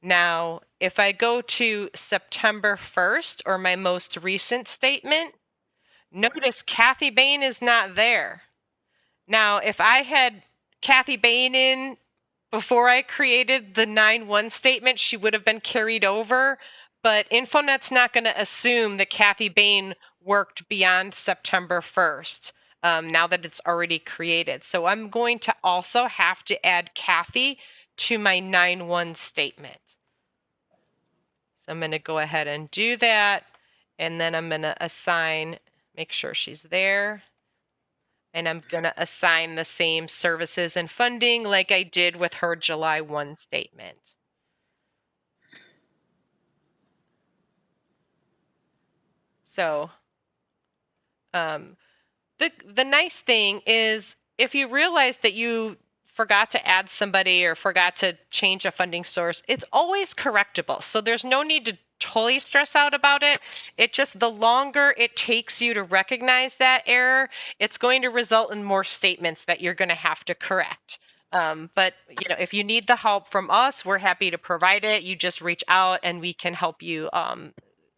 Now, if I go to September 1st, or my most recent statement, notice Kathy Bain is not there. Now, if I had Kathy Bain in before I created the 9-1 statement, she would have been carried over, but InfoNet's not going to assume that Kathy Bain worked beyond September 1st, now that it's already created. So I'm going to also have to add Kathy to my 9-1 statement. So I'm going to go ahead and do that, and then I'm going to assign, make sure she's there. And I'm going to assign the same services and funding like I did with her July 1 statement. So the nice thing is if you realize that you forgot to add somebody or forgot to change a funding source, it's always correctable. So there's no need to totally stress out about it. It just, the longer it takes you to recognize that error, it's going to result in more statements that you're going to have to correct. But you know, if you need the help from us, we're happy to provide it. You just reach out and we can help you,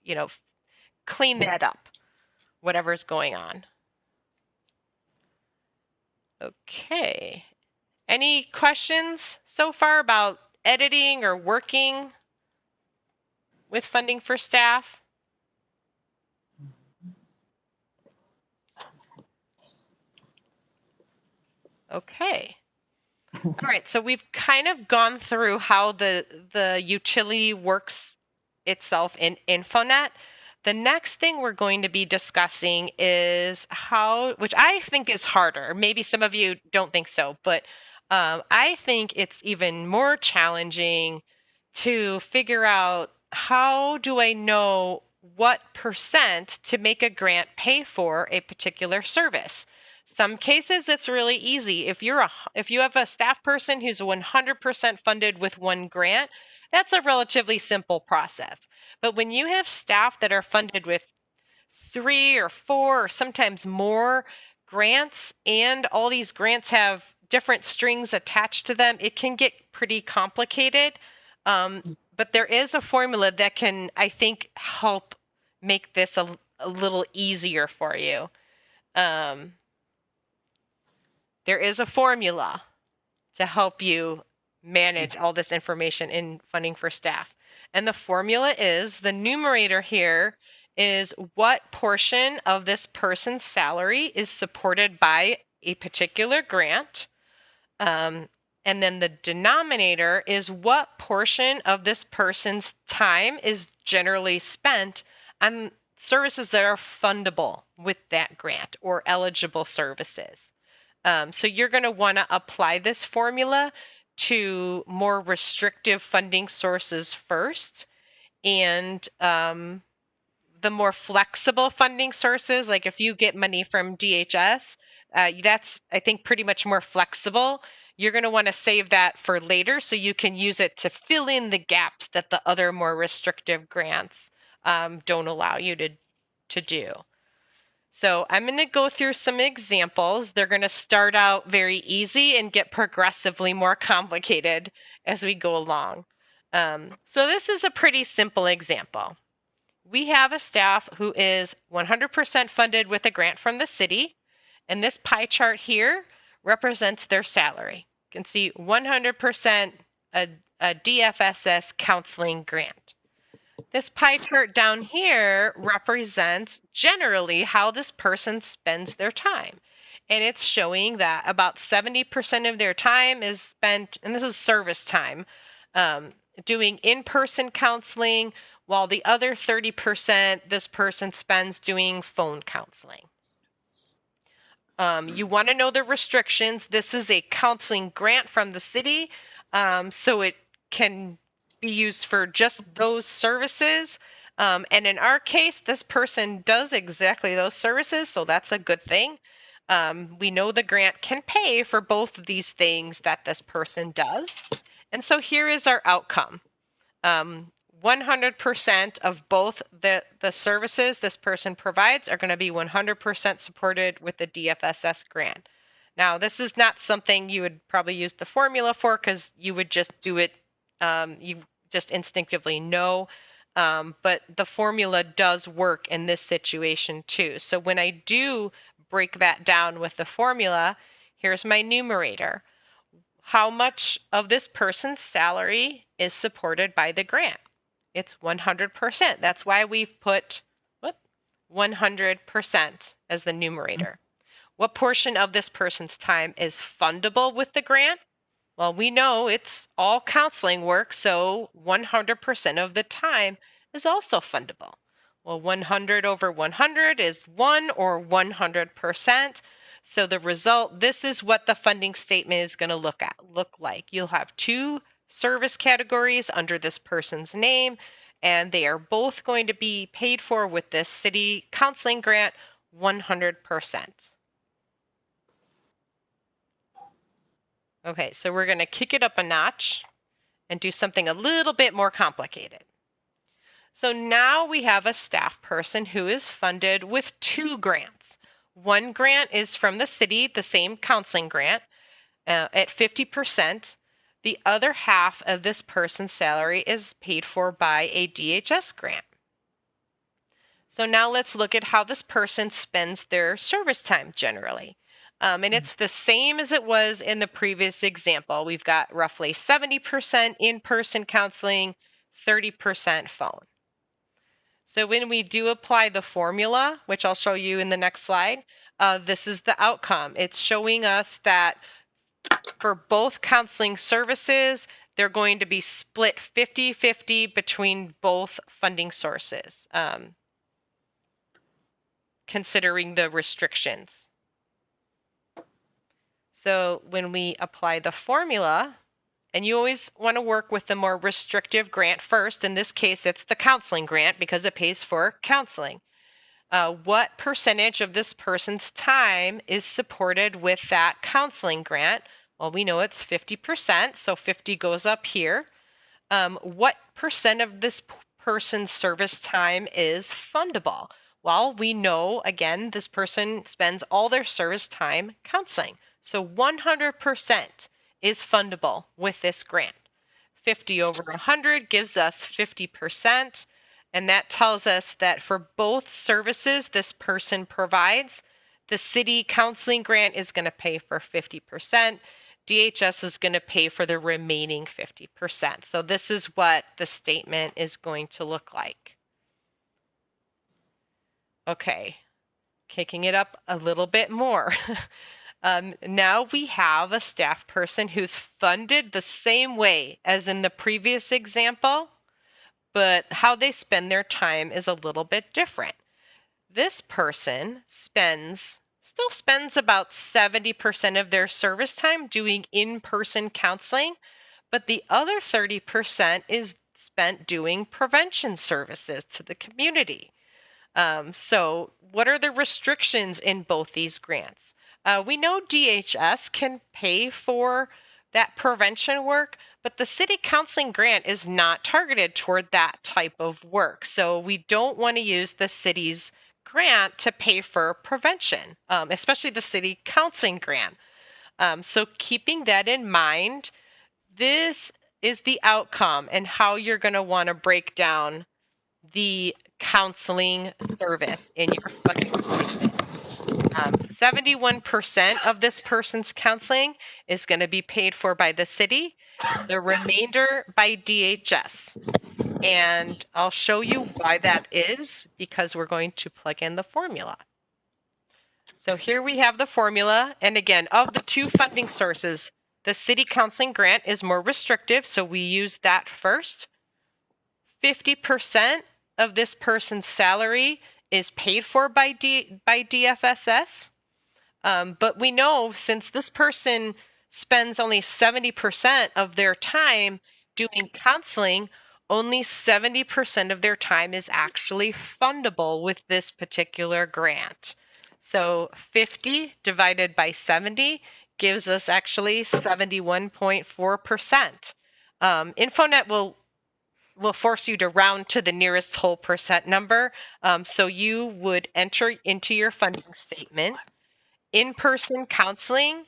you know, clean that up, whatever's going on. Okay. Any questions so far about editing or working with funding for staff? Okay. All right, so we've kind of gone through how the utility works itself in InfoNet. The next thing we're going to be discussing is how, which I think is harder. Maybe some of you don't think so, but I think it's even more challenging to figure out how do I know what percent to make a grant pay for a particular service. Some cases it's really easy. If you have a staff person who's 100% funded with one grant, that's a relatively simple process. But when you have staff that are funded with 3 or 4 or sometimes more grants, and all these grants have different strings attached to them, it can get pretty complicated. But there is a formula that can, I think, help make this a little easier for you. There is a formula to help you manage all this information in funding for staff. And the formula is, the numerator here is what portion of this person's salary is supported by a particular grant. And then the denominator is what portion of this person's time is generally spent on services that are fundable with that grant or eligible services. So you're going to want to apply this formula to more restrictive funding sources first, and the more flexible funding sources, like if you get money from DHS, that's, I think, pretty much more flexible. You're going to want to save that for later so you can use it to fill in the gaps that the other more restrictive grants don't allow you to do. So I'm going to go through some examples. They're going to start out very easy and get progressively more complicated as we go along. So this is a pretty simple example. We have a staff who is 100% funded with a grant from the city, and this pie chart here represents their salary. You can see 100% a DFSS counseling grant. This pie chart down here represents generally how this person spends their time. And it's showing that about 70% of their time is spent, and this is service time, doing in-person counseling, while the other 30% this person spends doing phone counseling. You want to know the restrictions. This is a counseling grant from the city, so it can be used for just those services. And in our case, this person does exactly those services, so that's a good thing. We know the grant can pay for both of these things that this person does. And so here is our outcome. 100% of both the services this person provides are going to be 100% supported with the DFSS grant. Now, this is not something you would probably use the formula for, because you would just do it, you just instinctively know, but the formula does work in this situation too. So when I do break that down with the formula, here's my numerator. how much of this person's salary is supported by the grant? It's 100%. That's why we've put 100% as the numerator. What portion of this person's time is fundable with the grant? Well, we know it's all counseling work, so 100% of the time is also fundable. Well, 100 over 100 is 1 or 100%. So the result, this is what the funding statement is going to look like. You'll have two service categories under this person's name, and they are both going to be paid for with this city counseling grant 100%. Okay, so we're going to kick it up a notch and do something a little bit more complicated. So now we have a staff person who is funded with two grants. One grant is from the city, the same counseling grant, at 50%. The other half of this person's salary is paid for by a DHS grant. So now let's look at how this person spends their service time generally. And it's the same as it was in the previous example. We've got roughly 70% in-person counseling, 30% phone. So when we do apply the formula, which I'll show you in the next slide, this is the outcome. It's showing us that for both counseling services, they're going to be split 50-50 between both funding sources, considering the restrictions. So when we apply the formula, and you always want to work with the more restrictive grant first. In this case, it's the counseling grant because it pays for counseling. What percentage of this person's time is supported with that counseling grant? Well, we know it's 50%, so 50 goes up here. What percent of this person's service time is fundable? Well, we know, again, this person spends all their service time counseling. So 100% is fundable with this grant. 50 over 100 gives us 50%, and that tells us that for both services this person provides, the city counseling grant is going to pay for 50%. DHS is going to pay for the remaining 50%. So this is what the statement is going to look like. Okay, kicking it up a little bit more. Now we have a staff person who's funded the same way as in the previous example, but how they spend their time is a little bit different. This person still spends about 70% of their service time doing in-person counseling, but the other 30% is spent doing prevention services to the community. So what are the restrictions in both these grants? We know DHS can pay for that prevention work, but the city counseling grant is not targeted toward that type of work. So we don't want to use the city's grant to pay for prevention, especially the city counseling grant. So keeping that in mind, this is the outcome and how you're going to want to break down the counseling service in your funding statement. 71% of this person's counseling is going to be paid for by the city, the remainder by DHS. And I'll show you why that is because we're going to plug in the formula. So here we have the formula. And again, of the two funding sources, the city counseling grant is more restrictive, so we use that first. 50% of this person's salary is paid for by DFSS. But we know since this person spends only 70% of their time doing counseling, only 70% of their time is actually fundable with this particular grant. So 50 divided by 70 gives us actually 71.4%. InfoNet will force you to round to the nearest whole percent number. So you would enter into your funding statement. In-person counseling,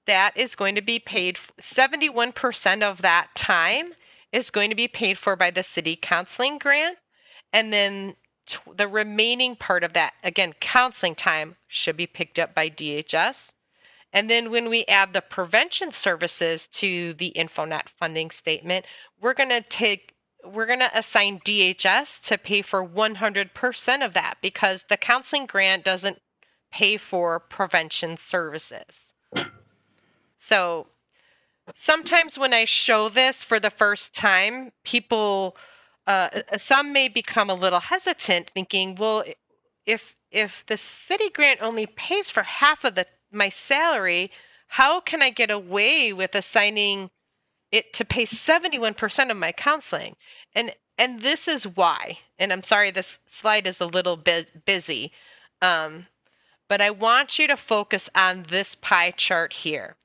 that is going to be paid, 71% of that time is going to be paid for by the city counseling grant. And then the remaining part of that, again, counseling time should be picked up by DHS. And then when we add the prevention services to the InfoNet funding statement, we're going to assign DHS to pay for 100% of that because the counseling grant doesn't pay for prevention services. So sometimes when I show this for the first time, people, some may become a little hesitant thinking, well, if the city grant only pays for half of my salary, how can I get away with assigning it to pay 71% of my counseling? And this is why, and I'm sorry this slide is a little bit busy, but I want you to focus on this pie chart here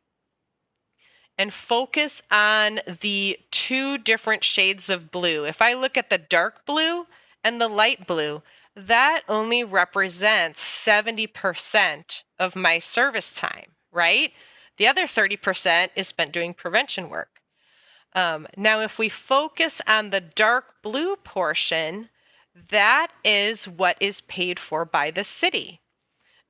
and focus on the two different shades of blue. If I look at the dark blue and the light blue, that only represents 70% of my service time, right? The other 30% is spent doing prevention work. Now, if we focus on the dark blue portion, that is what is paid for by the city.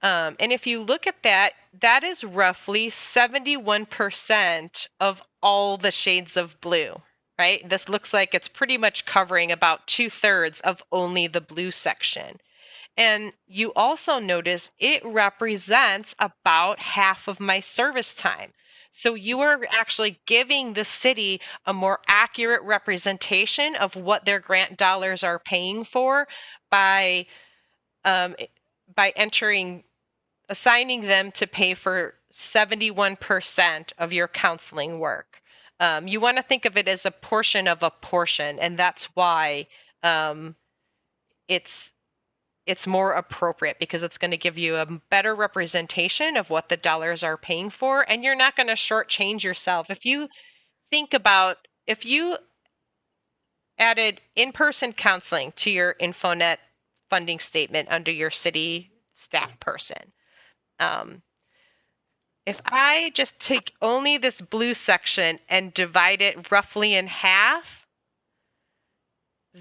And if you look at that, that is roughly 71% of all the shades of blue, right? This looks like it's pretty much covering about 2/3 of only the blue section. And you also notice it represents about half of my service time. So you are actually giving the city a more accurate representation of what their grant dollars are paying for by assigning them to pay for 71% of your counseling work. You want to think of it as a portion of a portion, and that's why it's more appropriate because it's going to give you a better representation of what the dollars are paying for, and you're not going to shortchange yourself. If you think about if you added in-person counseling to your InfoNet funding statement under your city staff person, if I just take only this blue section and divide it roughly in half,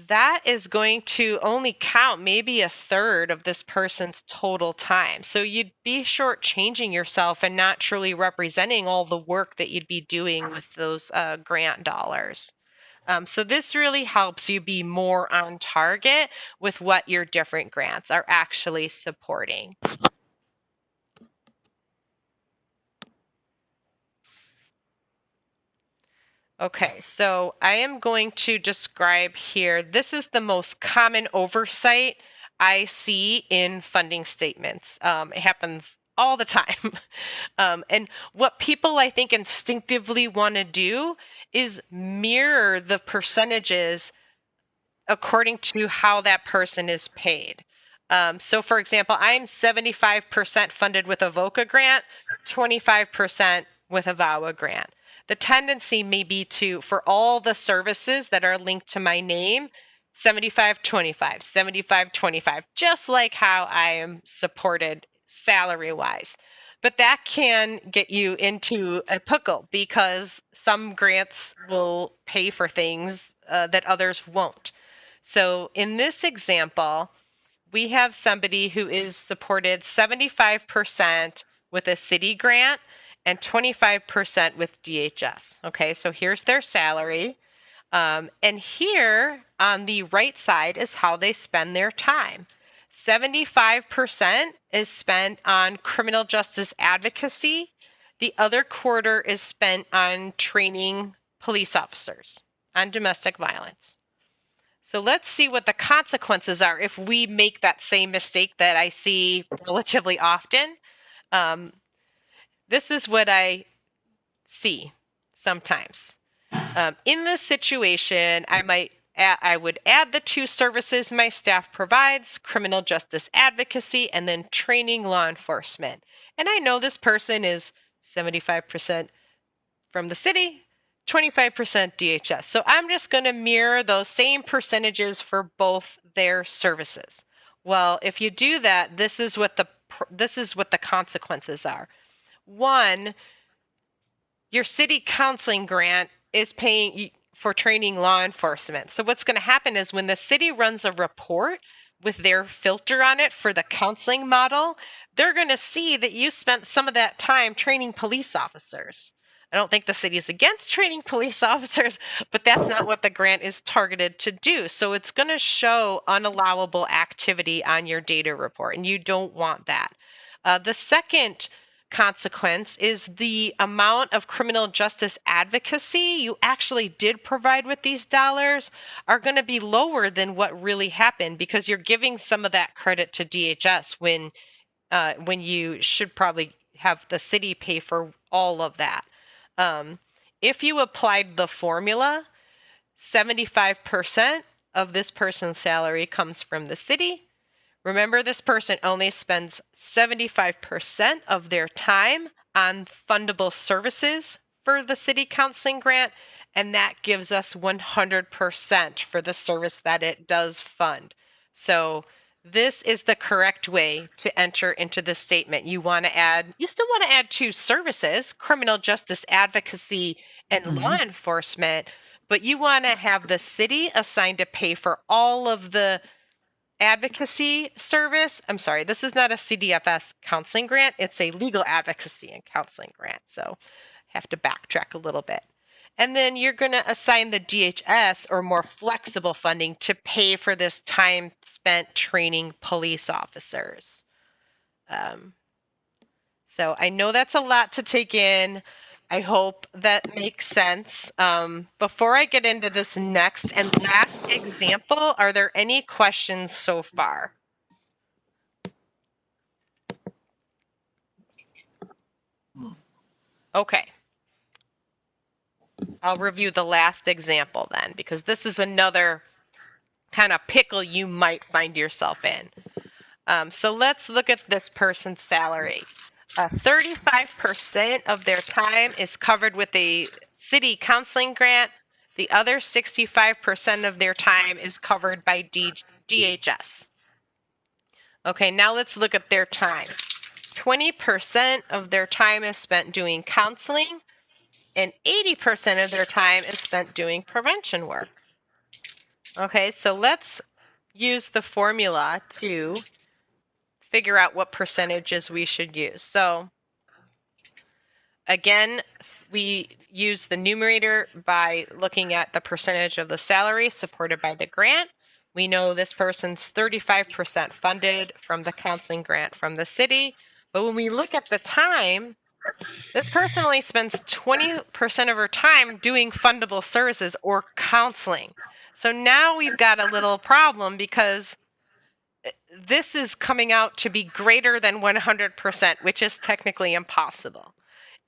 that is going to only count maybe 1/3 of this person's total time. So you'd be shortchanging yourself and not truly representing all the work that you'd be doing with those grant dollars. So this really helps you be more on target with what your different grants are actually supporting. Okay, so I am going to describe here, this is the most common oversight I see in funding statements. It happens all the time. And what people I think instinctively want to do is mirror the percentages according to how that person is paid. So for example, I'm 75% funded with a VOCA grant, 25% with a VAWA grant. The tendency may be for all the services that are linked to my name, 75-25, 75-25, just like how I am supported salary-wise. But that can get you into a pickle because some grants will pay for things that others won't. So in this example, we have somebody who is supported 75% with a city grant and 25% with DHS. Okay, so here's their salary. And here on the right side is how they spend their time. 75% is spent on criminal justice advocacy. The other quarter is spent on training police officers on domestic violence. So let's see what the consequences are if we make that same mistake that I see relatively often. This is what I see sometimes. In this situation, I would add the two services my staff provides, criminal justice advocacy, and then training law enforcement. And I know this person is 75% from the city, 25% DHS. So I'm just going to mirror those same percentages for both their services. Well, if you do that, this is what the consequences are. One, your city counseling grant is paying for training law enforcement. So what's going to happen is when the city runs a report, with their filter on it for the counseling model, they're going to see that you spent some of that time training police officers. I don't think the city is against training police officers, but that's not what the grant is targeted to do. So it's going to show unallowable activity on your data report, and you don't want that. The second consequence is the amount of criminal justice advocacy you actually did provide with these dollars are going to be lower than what really happened, because you're giving some of that credit to DHS when you should probably have the city pay for all of that. If you applied the formula, 75% of this person's salary comes from the city. Remember, this person only spends 75% of their time on fundable services for the city counseling grant, and that gives us 100% for the service that it does fund. So this is the correct way to enter into the statement. You still want to add 2 services, criminal justice advocacy and law enforcement, but you want to have the city assigned to pay for all of the advocacy service. I'm sorry, this is not a CDFS counseling grant. It's a legal advocacy and counseling grant. So I have to backtrack a little bit. And then you're going to assign the DHS or more flexible funding to pay for this time spent training police officers. So I know that's a lot to take in. I hope that makes sense. Before I get into this next and last example, are there any questions so far? Okay. I'll review the last example then, because this is another kind of pickle you might find yourself in. So let's look at this person's salary. 35% of their time is covered with a city counseling grant. The other 65% of their time is covered by DHS. Okay, now let's look at their time. 20% of their time is spent doing counseling, and 80% of their time is spent doing prevention work. Okay, so let's use the formula to figure out what percentages we should use. So again, we use the numerator by looking at the percentage of the salary supported by the grant. We know this person's 35% funded from the counseling grant from the city. But when we look at the time, this person only spends 20% of her time doing fundable services or counseling. So now we've got a little problem, because this is coming out to be greater than 100%, which is technically impossible.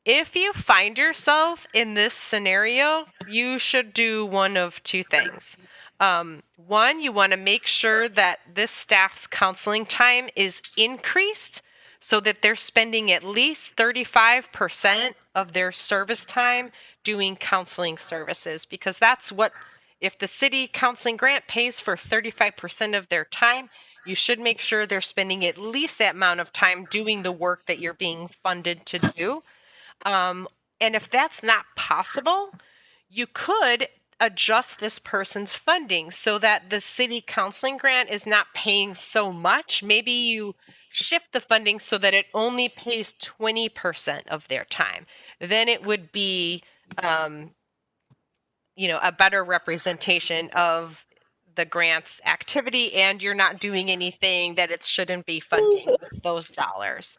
If you find yourself in this scenario, you should do one of 2 things. One, you want to make sure that this staff's counseling time is increased so that they're spending at least 35% of their service time doing counseling services, because that's what, if the city counseling grant pays for 35% of their time, you should make sure they're spending at least that amount of time doing the work that you're being funded to do. And if that's not possible, you could adjust this person's funding so that the city counseling grant is not paying so much. Maybe you shift the funding so that it only pays 20% of their time. Then it would be, a better representation of the grant's activity, and you're not doing anything that it shouldn't be funding with those dollars.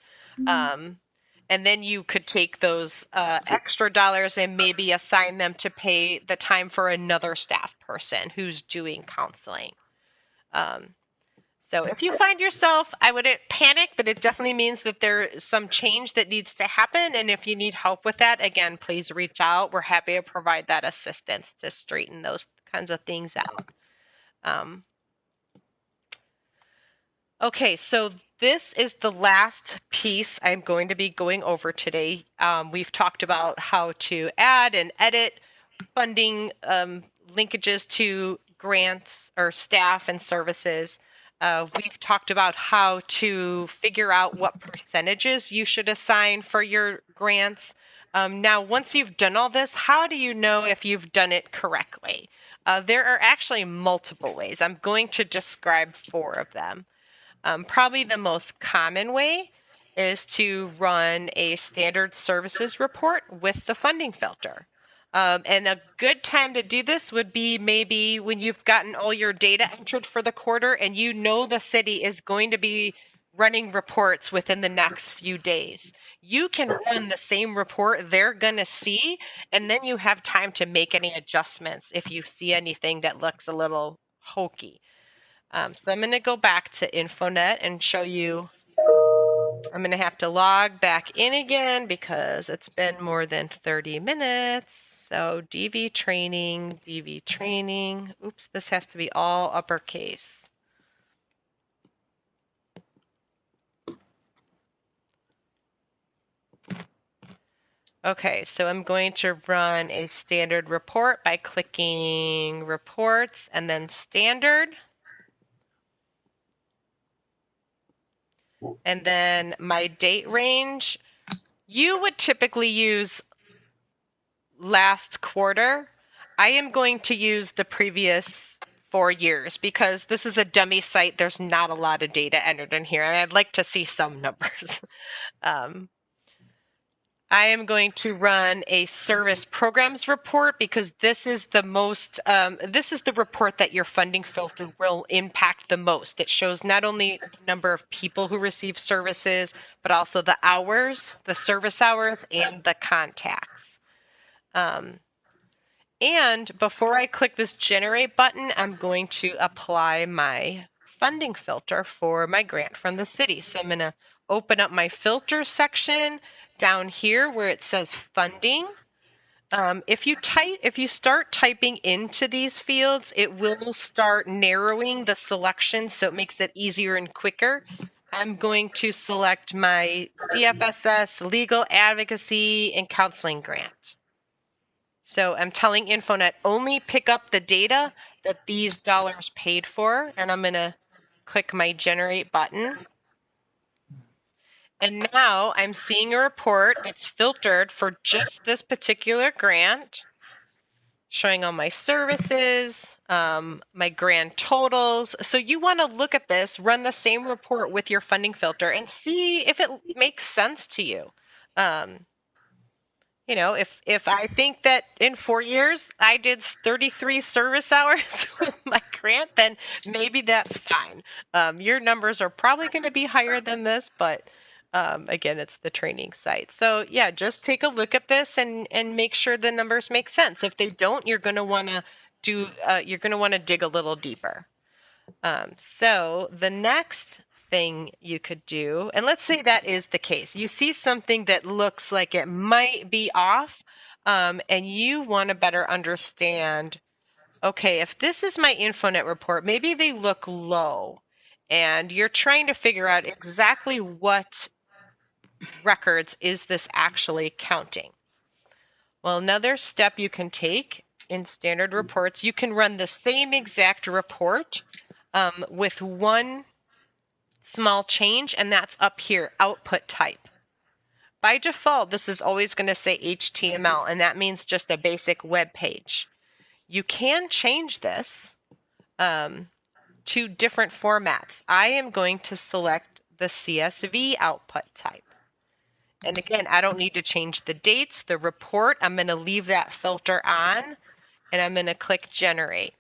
And then you could take those extra dollars and maybe assign them to pay the time for another staff person who's doing counseling. So if you find yourself, I wouldn't panic, but it definitely means that there's some change that needs to happen. And if you need help with that, again, please reach out. We're happy to provide that assistance to straighten those kinds of things out. Okay, so this is the last piece I'm going to be going over today. We've talked about how to add and edit funding linkages to grants or staff and services. We've talked about how to figure out what percentages you should assign for your grants. Now, once you've done all this, how do you know if you've done it correctly? There are actually multiple ways. I'm going to describe 4 of them. Probably the most common way is to run a standard services report with the funding filter. And a good time to do this would be maybe when you've gotten all your data entered for the quarter and you know the city is going to be running reports within the next few days. You can run the same report they're going to see, and then you have time to make any adjustments if you see anything that looks a little hokey. So I'm going to go back to InfoNet and show you. I'm going to have to log back in again because it's been more than 30 minutes. So DV training. Oops, this has to be all uppercase. Okay, so I'm going to run a standard report by clicking reports and then standard. And then my date range, you would typically use last quarter. I am going to use the previous 4 years because this is a dummy site. There's not a lot of data entered in here, and I'd like to see some numbers. I am going to run a service programs report because this is the most, this is the report that your funding filter will impact the most. It shows not only the number of people who receive services, but also the hours, the service hours, and the contacts. And before I click this generate button, I'm going to apply my funding filter for my grant from the city. So I'm going to open up my filter section down here where it says funding. If you start typing into these fields, it will start narrowing the selection, so it makes it easier and quicker. I'm going to select my DFSS legal advocacy and counseling grant. So I'm telling InfoNet only pick up the data that these dollars paid for, and I'm going to click my generate button. And now I'm seeing a report that's filtered for just this particular grant, showing all my services, my grand totals. So you want to look at this, run the same report with your funding filter and see if it makes sense to you. You know, if I think that in 4 years I did 33 service hours with my grant, then maybe that's fine. Your numbers are probably going to be higher than this, but again, it's the training site. So yeah, just take a look at this and make sure the numbers make sense. If they don't, you're going to want to do you're going to want to dig a little deeper. So the next thing you could do, and let's say that is the case, you see something that looks like it might be off, and you want to better understand, okay, if this is my InfoNet report, maybe they look low, and you're trying to figure out exactly what records is this actually counting. Well, another step you can take in standard reports, you can run the same exact report with one small change, and that's up here, output type. By default, this is always going to say HTML, and that means just a basic web page. You can change this to different formats. I am going to select the CSV output type. And again, I don't need to change the dates, the report. I'm going to leave that filter on, and I'm going to click generate.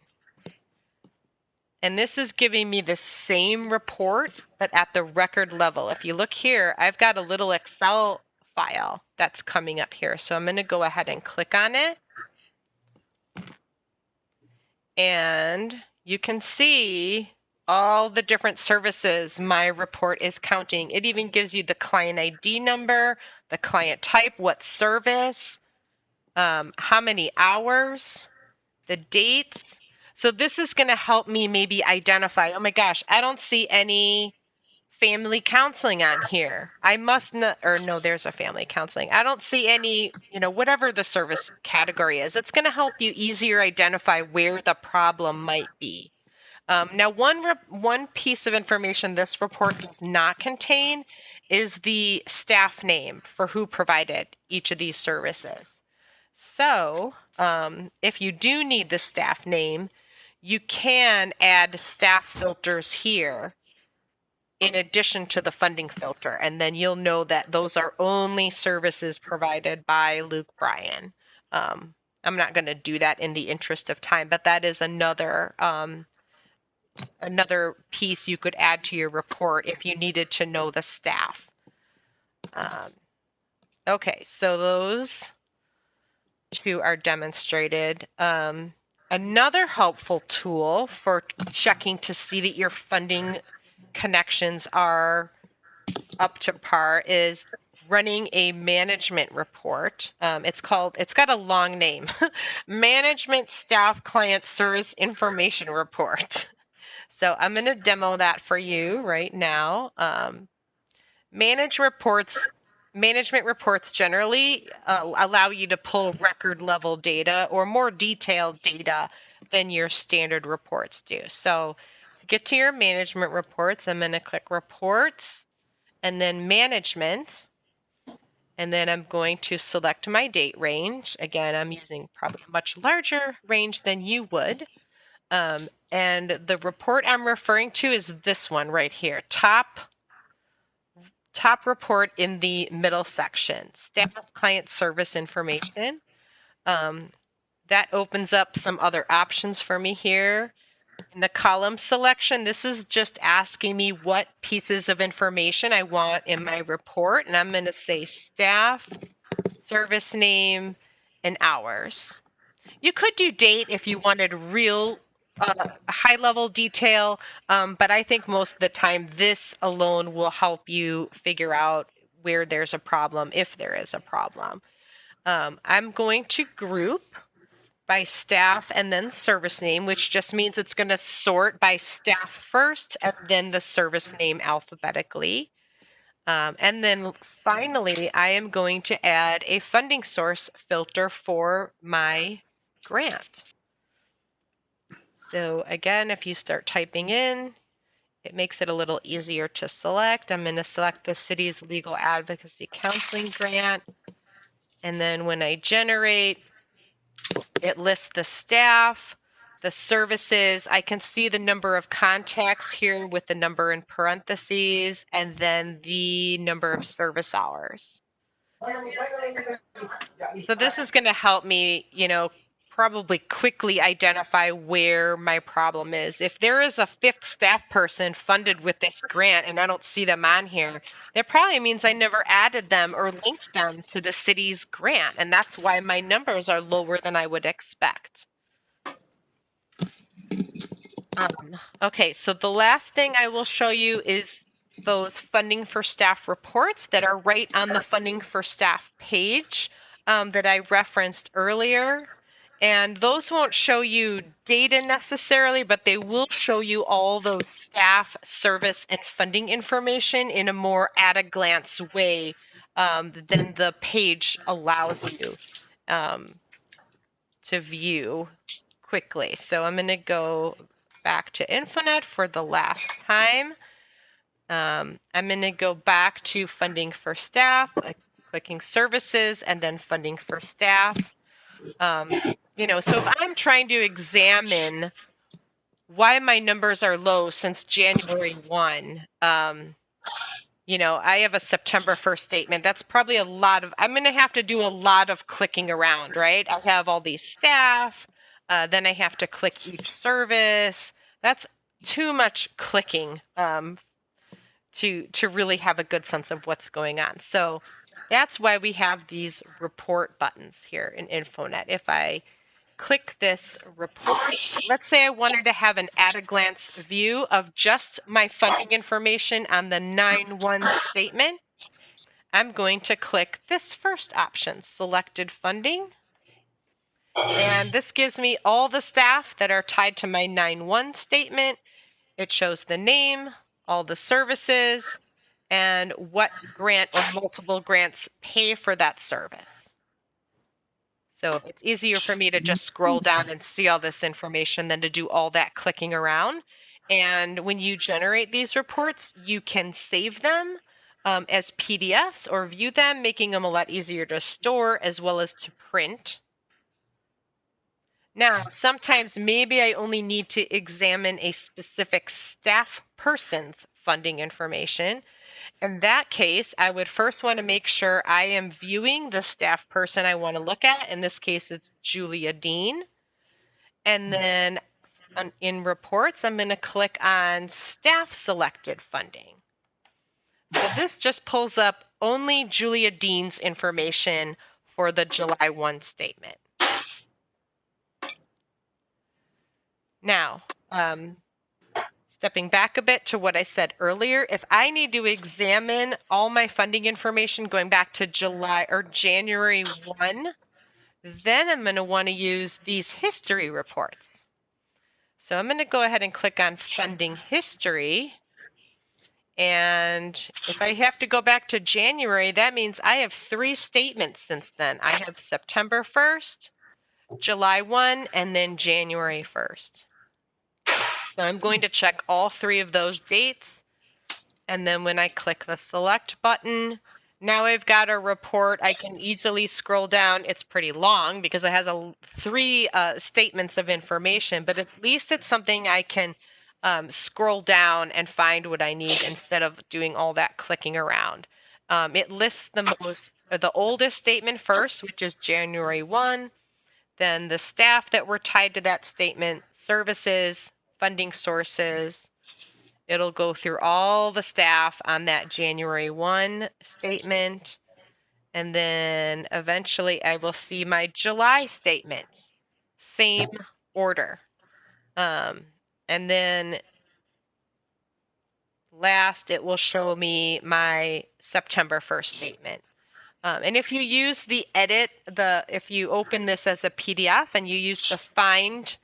And this is giving me the same report, but at the record level. If you look here, I've got a little Excel file that's coming up here. So I'm going to go ahead and click on it. And you can see all the different services my report is counting. It even gives you the client ID number, the client type, what service, how many hours, the dates. So this is going to help me maybe identify, oh my gosh, I don't see any family counseling on here. I must not, or no, there's a family counseling. I don't see any, you know, whatever the service category is. It's going to help you easier identify where the problem might be. Now, one piece of information this report does not contain is the staff name for who provided each of these services. So if you do need the staff name, you can add staff filters here in addition to the funding filter, and then you'll know that those are only services provided by Luke Bryan. I'm not going to do that in the interest of time, but that is another another piece you could add to your report if you needed to know the staff. Okay, so those two are demonstrated. Another helpful tool for checking to see that your funding connections are up to par is running a management report. It's got a long name, Management Staff Client Service Information Report. So I'm going to demo that for you right now. Management reports generally allow you to pull record level data or more detailed data than your standard reports do. So to get to your management reports, I'm going to click Reports and then Management. And then I'm going to select my date range. Again, I'm using probably a much larger range than you would. And the report I'm referring to is this one right here, top report in the middle section, staff client service information. That opens up some other options for me here. In the column selection, this is just asking me what pieces of information I want in my report, and I'm going to say staff, service name, and hours. You could do date if you wanted real high level detail, but I think most of the time this alone will help you figure out where there's a problem, if there is a problem. I'm going to group by staff and then service name, which just means it's going to sort by staff first and then the service name alphabetically. And then finally, I am going to add a funding source filter for my grant. So again, if you start typing in, it makes it a little easier to select. I'm going to select the city's legal advocacy counseling grant. And then when I generate, it lists the staff, the services. I can see the number of contacts here with the number in parentheses, and then the number of service hours. So this is going to help me, probably quickly identify where my problem is. If there is a fifth staff person funded with this grant and I don't see them on here, that probably means I never added them or linked them to the city's grant. And that's why my numbers are lower than I would expect. Okay, so the last thing I will show you is those funding for staff reports that are right on the funding for staff page that I referenced earlier. And those won't show you data necessarily, but they will show you all those staff, service, and funding information in a more at-a-glance way than the page allows you to view quickly. So I'm going to go back to InfoNet for the last time. I'm going to go back to funding for staff, clicking services, and then funding for staff. So if I'm trying to examine why my numbers are low since January 1, I have a September 1st statement. That's probably I'm going to have to do a lot of clicking around, right? I have all these staff, then I have to click each service. That's too much clicking to really have a good sense of what's going on. So that's why we have these report buttons here in InfoNet. If I click this report, let's say I wanted to have an at-a-glance view of just my funding information on the 9/1 statement, I'm going to click this first option, Selected Funding. And this gives me all the staff that are tied to my 9/1 statement. It shows the name, all the services, and what grant or multiple grants pay for that service. So it's easier for me to just scroll down and see all this information than to do all that clicking around. And when you generate these reports, you can save them as PDFs or view them, making them a lot easier to store as well as to print. Now, sometimes maybe I only need to examine a specific staff person's funding information. In that case, I would first want to make sure I am viewing the staff person I want to look at. In this case, it's Julia Dean. And then in reports, I'm going to click on staff selected funding. So this just pulls up only Julia Dean's information for the July 1 statement. Now, stepping back a bit to what I said earlier, if I need to examine all my funding information going back to July or January 1, then I'm going to want to use these history reports. So I'm going to go ahead and click on funding history. And if I have to go back to January, that means I have 3 statements since then. I have September 1st, July 1, and then January 1st. So I'm going to check all 3 of those dates. And then when I click the select button, now I've got a report. I can easily scroll down. It's pretty long because it has 3 statements of information, but at least it's something I can scroll down and find what I need instead of doing all that clicking around. It lists the oldest statement first, which is January 1, then the staff that were tied to that statement, services, funding sources. It'll go through all the staff on that January 1 statement. And then eventually I will see my July statement. Same order. And then last, it will show me my September 1st statement. And if you use the edit, if you open this as a PDF and you use the find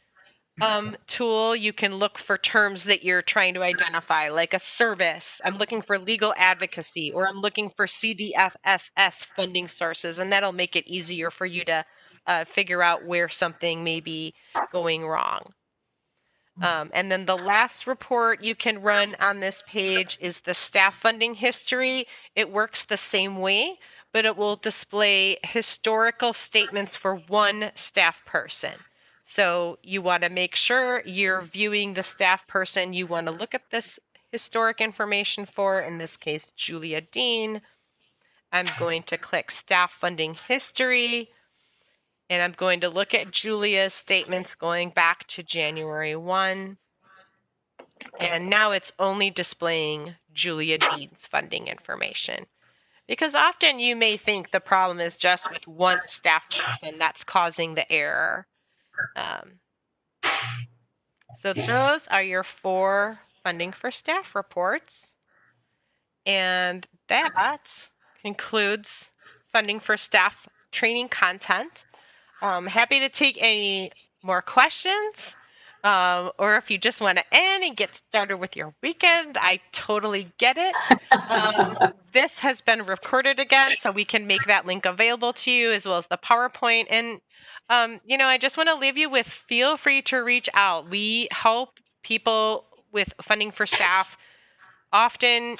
tool, you can look for terms that you're trying to identify, like a service. I'm looking for legal advocacy, or I'm looking for CDFSS funding sources, and that'll make it easier for you to figure out where something may be going wrong. And then the last report you can run on this page is the staff funding history. It works the same way, but it will display historical statements for one staff person. So you want to make sure you're viewing the staff person you want to look at this historic information for, in this case, Julia Dean. I'm going to click staff funding history, and I'm going to look at Julia's statements going back to January 1. And now it's only displaying Julia Dean's funding information. Because often you may think the problem is just with one staff person that's causing the error. So those are your 4 funding for staff reports. And that concludes funding for staff training content. Happy to take any more questions. Or if you just want to end and get started with your weekend, I totally get it. This has been recorded again, so we can make that link available to you, as well as the PowerPoint. And, I just want to leave you with, feel free to reach out. We help people with funding for staff. Often,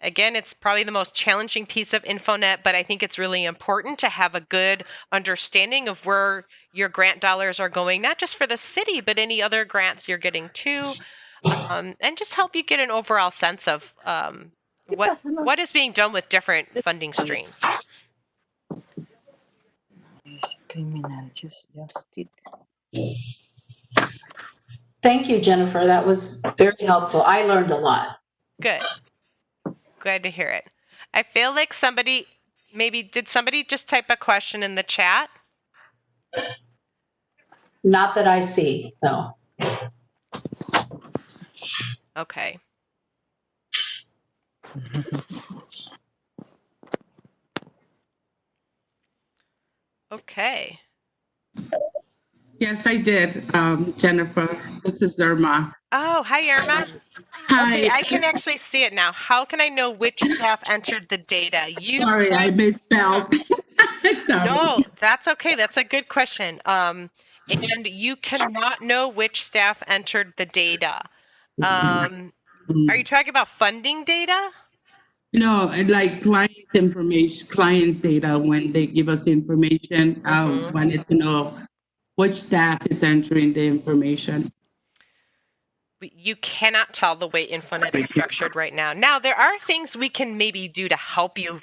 again, it's probably the most challenging piece of InfoNet, but I think it's really important to have a good understanding of where your grant dollars are going, not just for the city, but any other grants you're getting too, and just help you get an overall sense of what is being done with different funding streams. Criminal justice. Thank you, Jennifer. That was very helpful. I learned a lot. Good. Glad to hear it. I feel like did somebody just type a question in the chat? Not that I see, no. Okay. Okay. Yes, I did, Jennifer. This is Irma. Oh, hi, Irma. Hi. Okay, I can actually see it now. How can I know which staff entered the data? Sorry, I misspelled. Sorry. No, that's okay. That's a good question. And you cannot know which staff entered the data. Are you talking about funding data? No, like clients information, clients data, when they give us information, I wanted to know which staff is entering the information? You cannot tell the way InfoNet is structured right now. Now, there are things we can maybe do to help you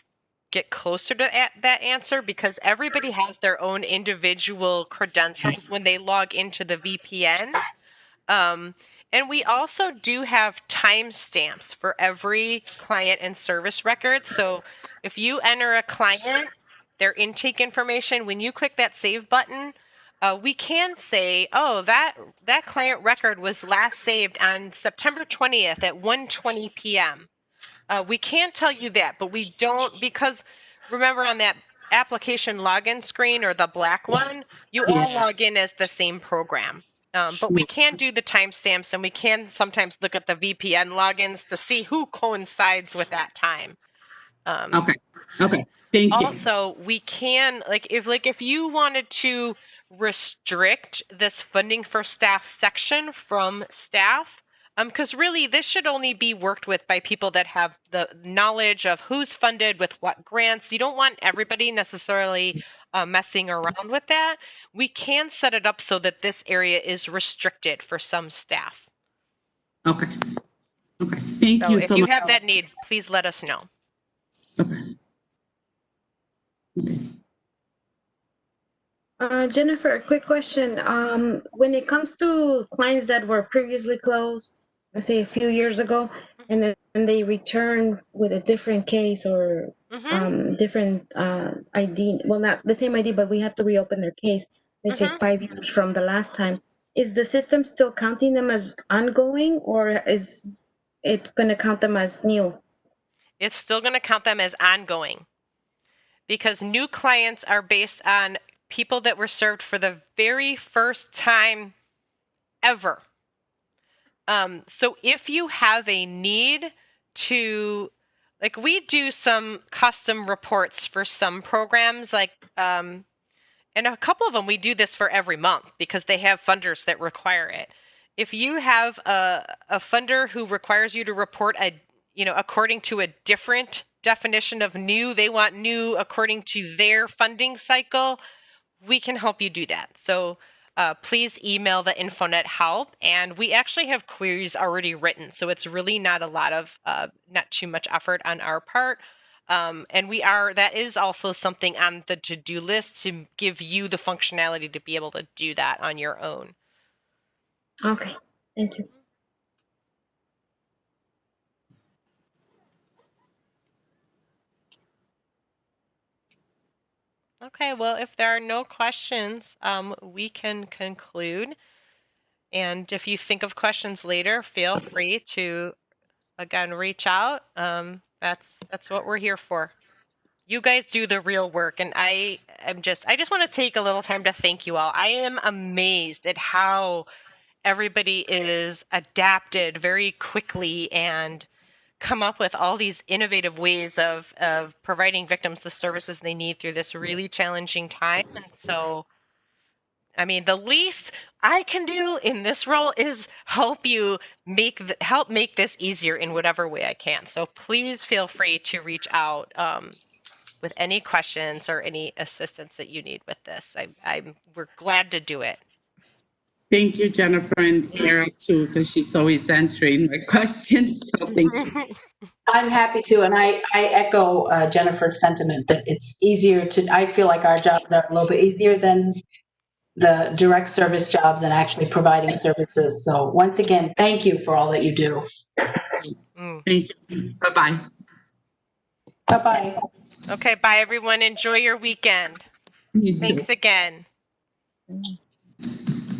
get closer to that answer, because everybody has their own individual credentials when they log into the VPN. And we also do have timestamps for every client and service record. So if you enter a client, their intake information, when you click that save button, we can say, oh, that client record was last saved on September 20th at 1:20 p.m. We can tell you that, but we don't, because remember on that application login screen, or the black one, you all log in as the same program. But we can do the timestamps, and we can sometimes look at the VPN logins to see who coincides with that time. Okay. Thank you. Also, we can, if you wanted to restrict this funding for staff section from staff, because really this should only be worked with by people that have the knowledge of who's funded with what grants. You don't want everybody necessarily messing around with that. We can set it up so that this area is restricted for some staff. Okay. Thank So you if so you much. have that need, please let us know. Okay. Jennifer, a quick question. When it comes to clients that were previously closed, let's say a few years ago, and then they return with a different case or different ID, well, not the same ID, but we have to reopen their case, let's say 5 years from the last time, is the system still counting them as ongoing, or is it going to count them as new? It's still going to count them as ongoing, because new clients are based on people that were served for the very first time ever. So if you have a need to, like, we do some custom reports for some programs, and a couple of them we do this for every month because they have funders that require it. If you have a funder who requires you to report according to a different definition of new, they want new according to their funding cycle, we can help you do that. So please email the InfoNet help, and we actually have queries already written. So it's really not not too much effort on our part. And that is also something on the to-do list to give you the functionality to be able to do that on your own. Okay, thank you. Okay, well, if there are no questions, we can conclude. And if you think of questions later, feel free to, again, reach out. That's what we're here for. You guys do the real work, and I just want to take a little time to thank you all. I am amazed at how everybody is adapted very quickly and come up with all these innovative ways of providing victims the services they need through this really challenging time. And so, I mean, the least I can do in this role is help make this easier in whatever way I can. So please feel free to reach out with any questions or any assistance that you need with this. We're glad to do it. Thank you, Jennifer, and Era too, because she's always answering my questions. So thank you. I'm happy to, and I echo Jennifer's sentiment that it's easier I feel like our jobs are a little bit easier than the direct service jobs and actually providing services. So once again, thank you for all that you do. Thank you. Bye-bye. Bye-bye. Okay, bye everyone. Enjoy your weekend. You Thanks too. again.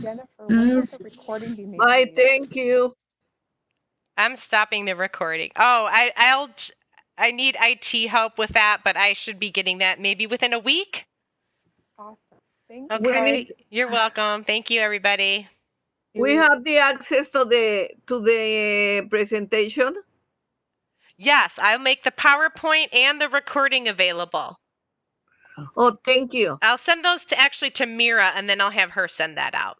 Jennifer, when will the recording be made? Bye, thank you. I'm stopping the recording. Oh, I need IT help with that, but I should be getting that maybe within a week. Awesome. Thank you. Okay, you're welcome. Thank you, everybody. We have the access to the presentation. Yes, I'll make the PowerPoint and the recording available. Oh, thank you. I'll send those to Mira, and then I'll have her send that out.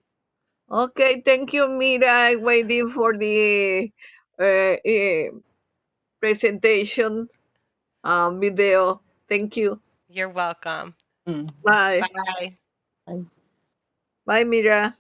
Okay, thank you, Mira. I'm waiting for the presentation video. Thank you. You're welcome. Bye. Bye. Bye. Bye, Mira.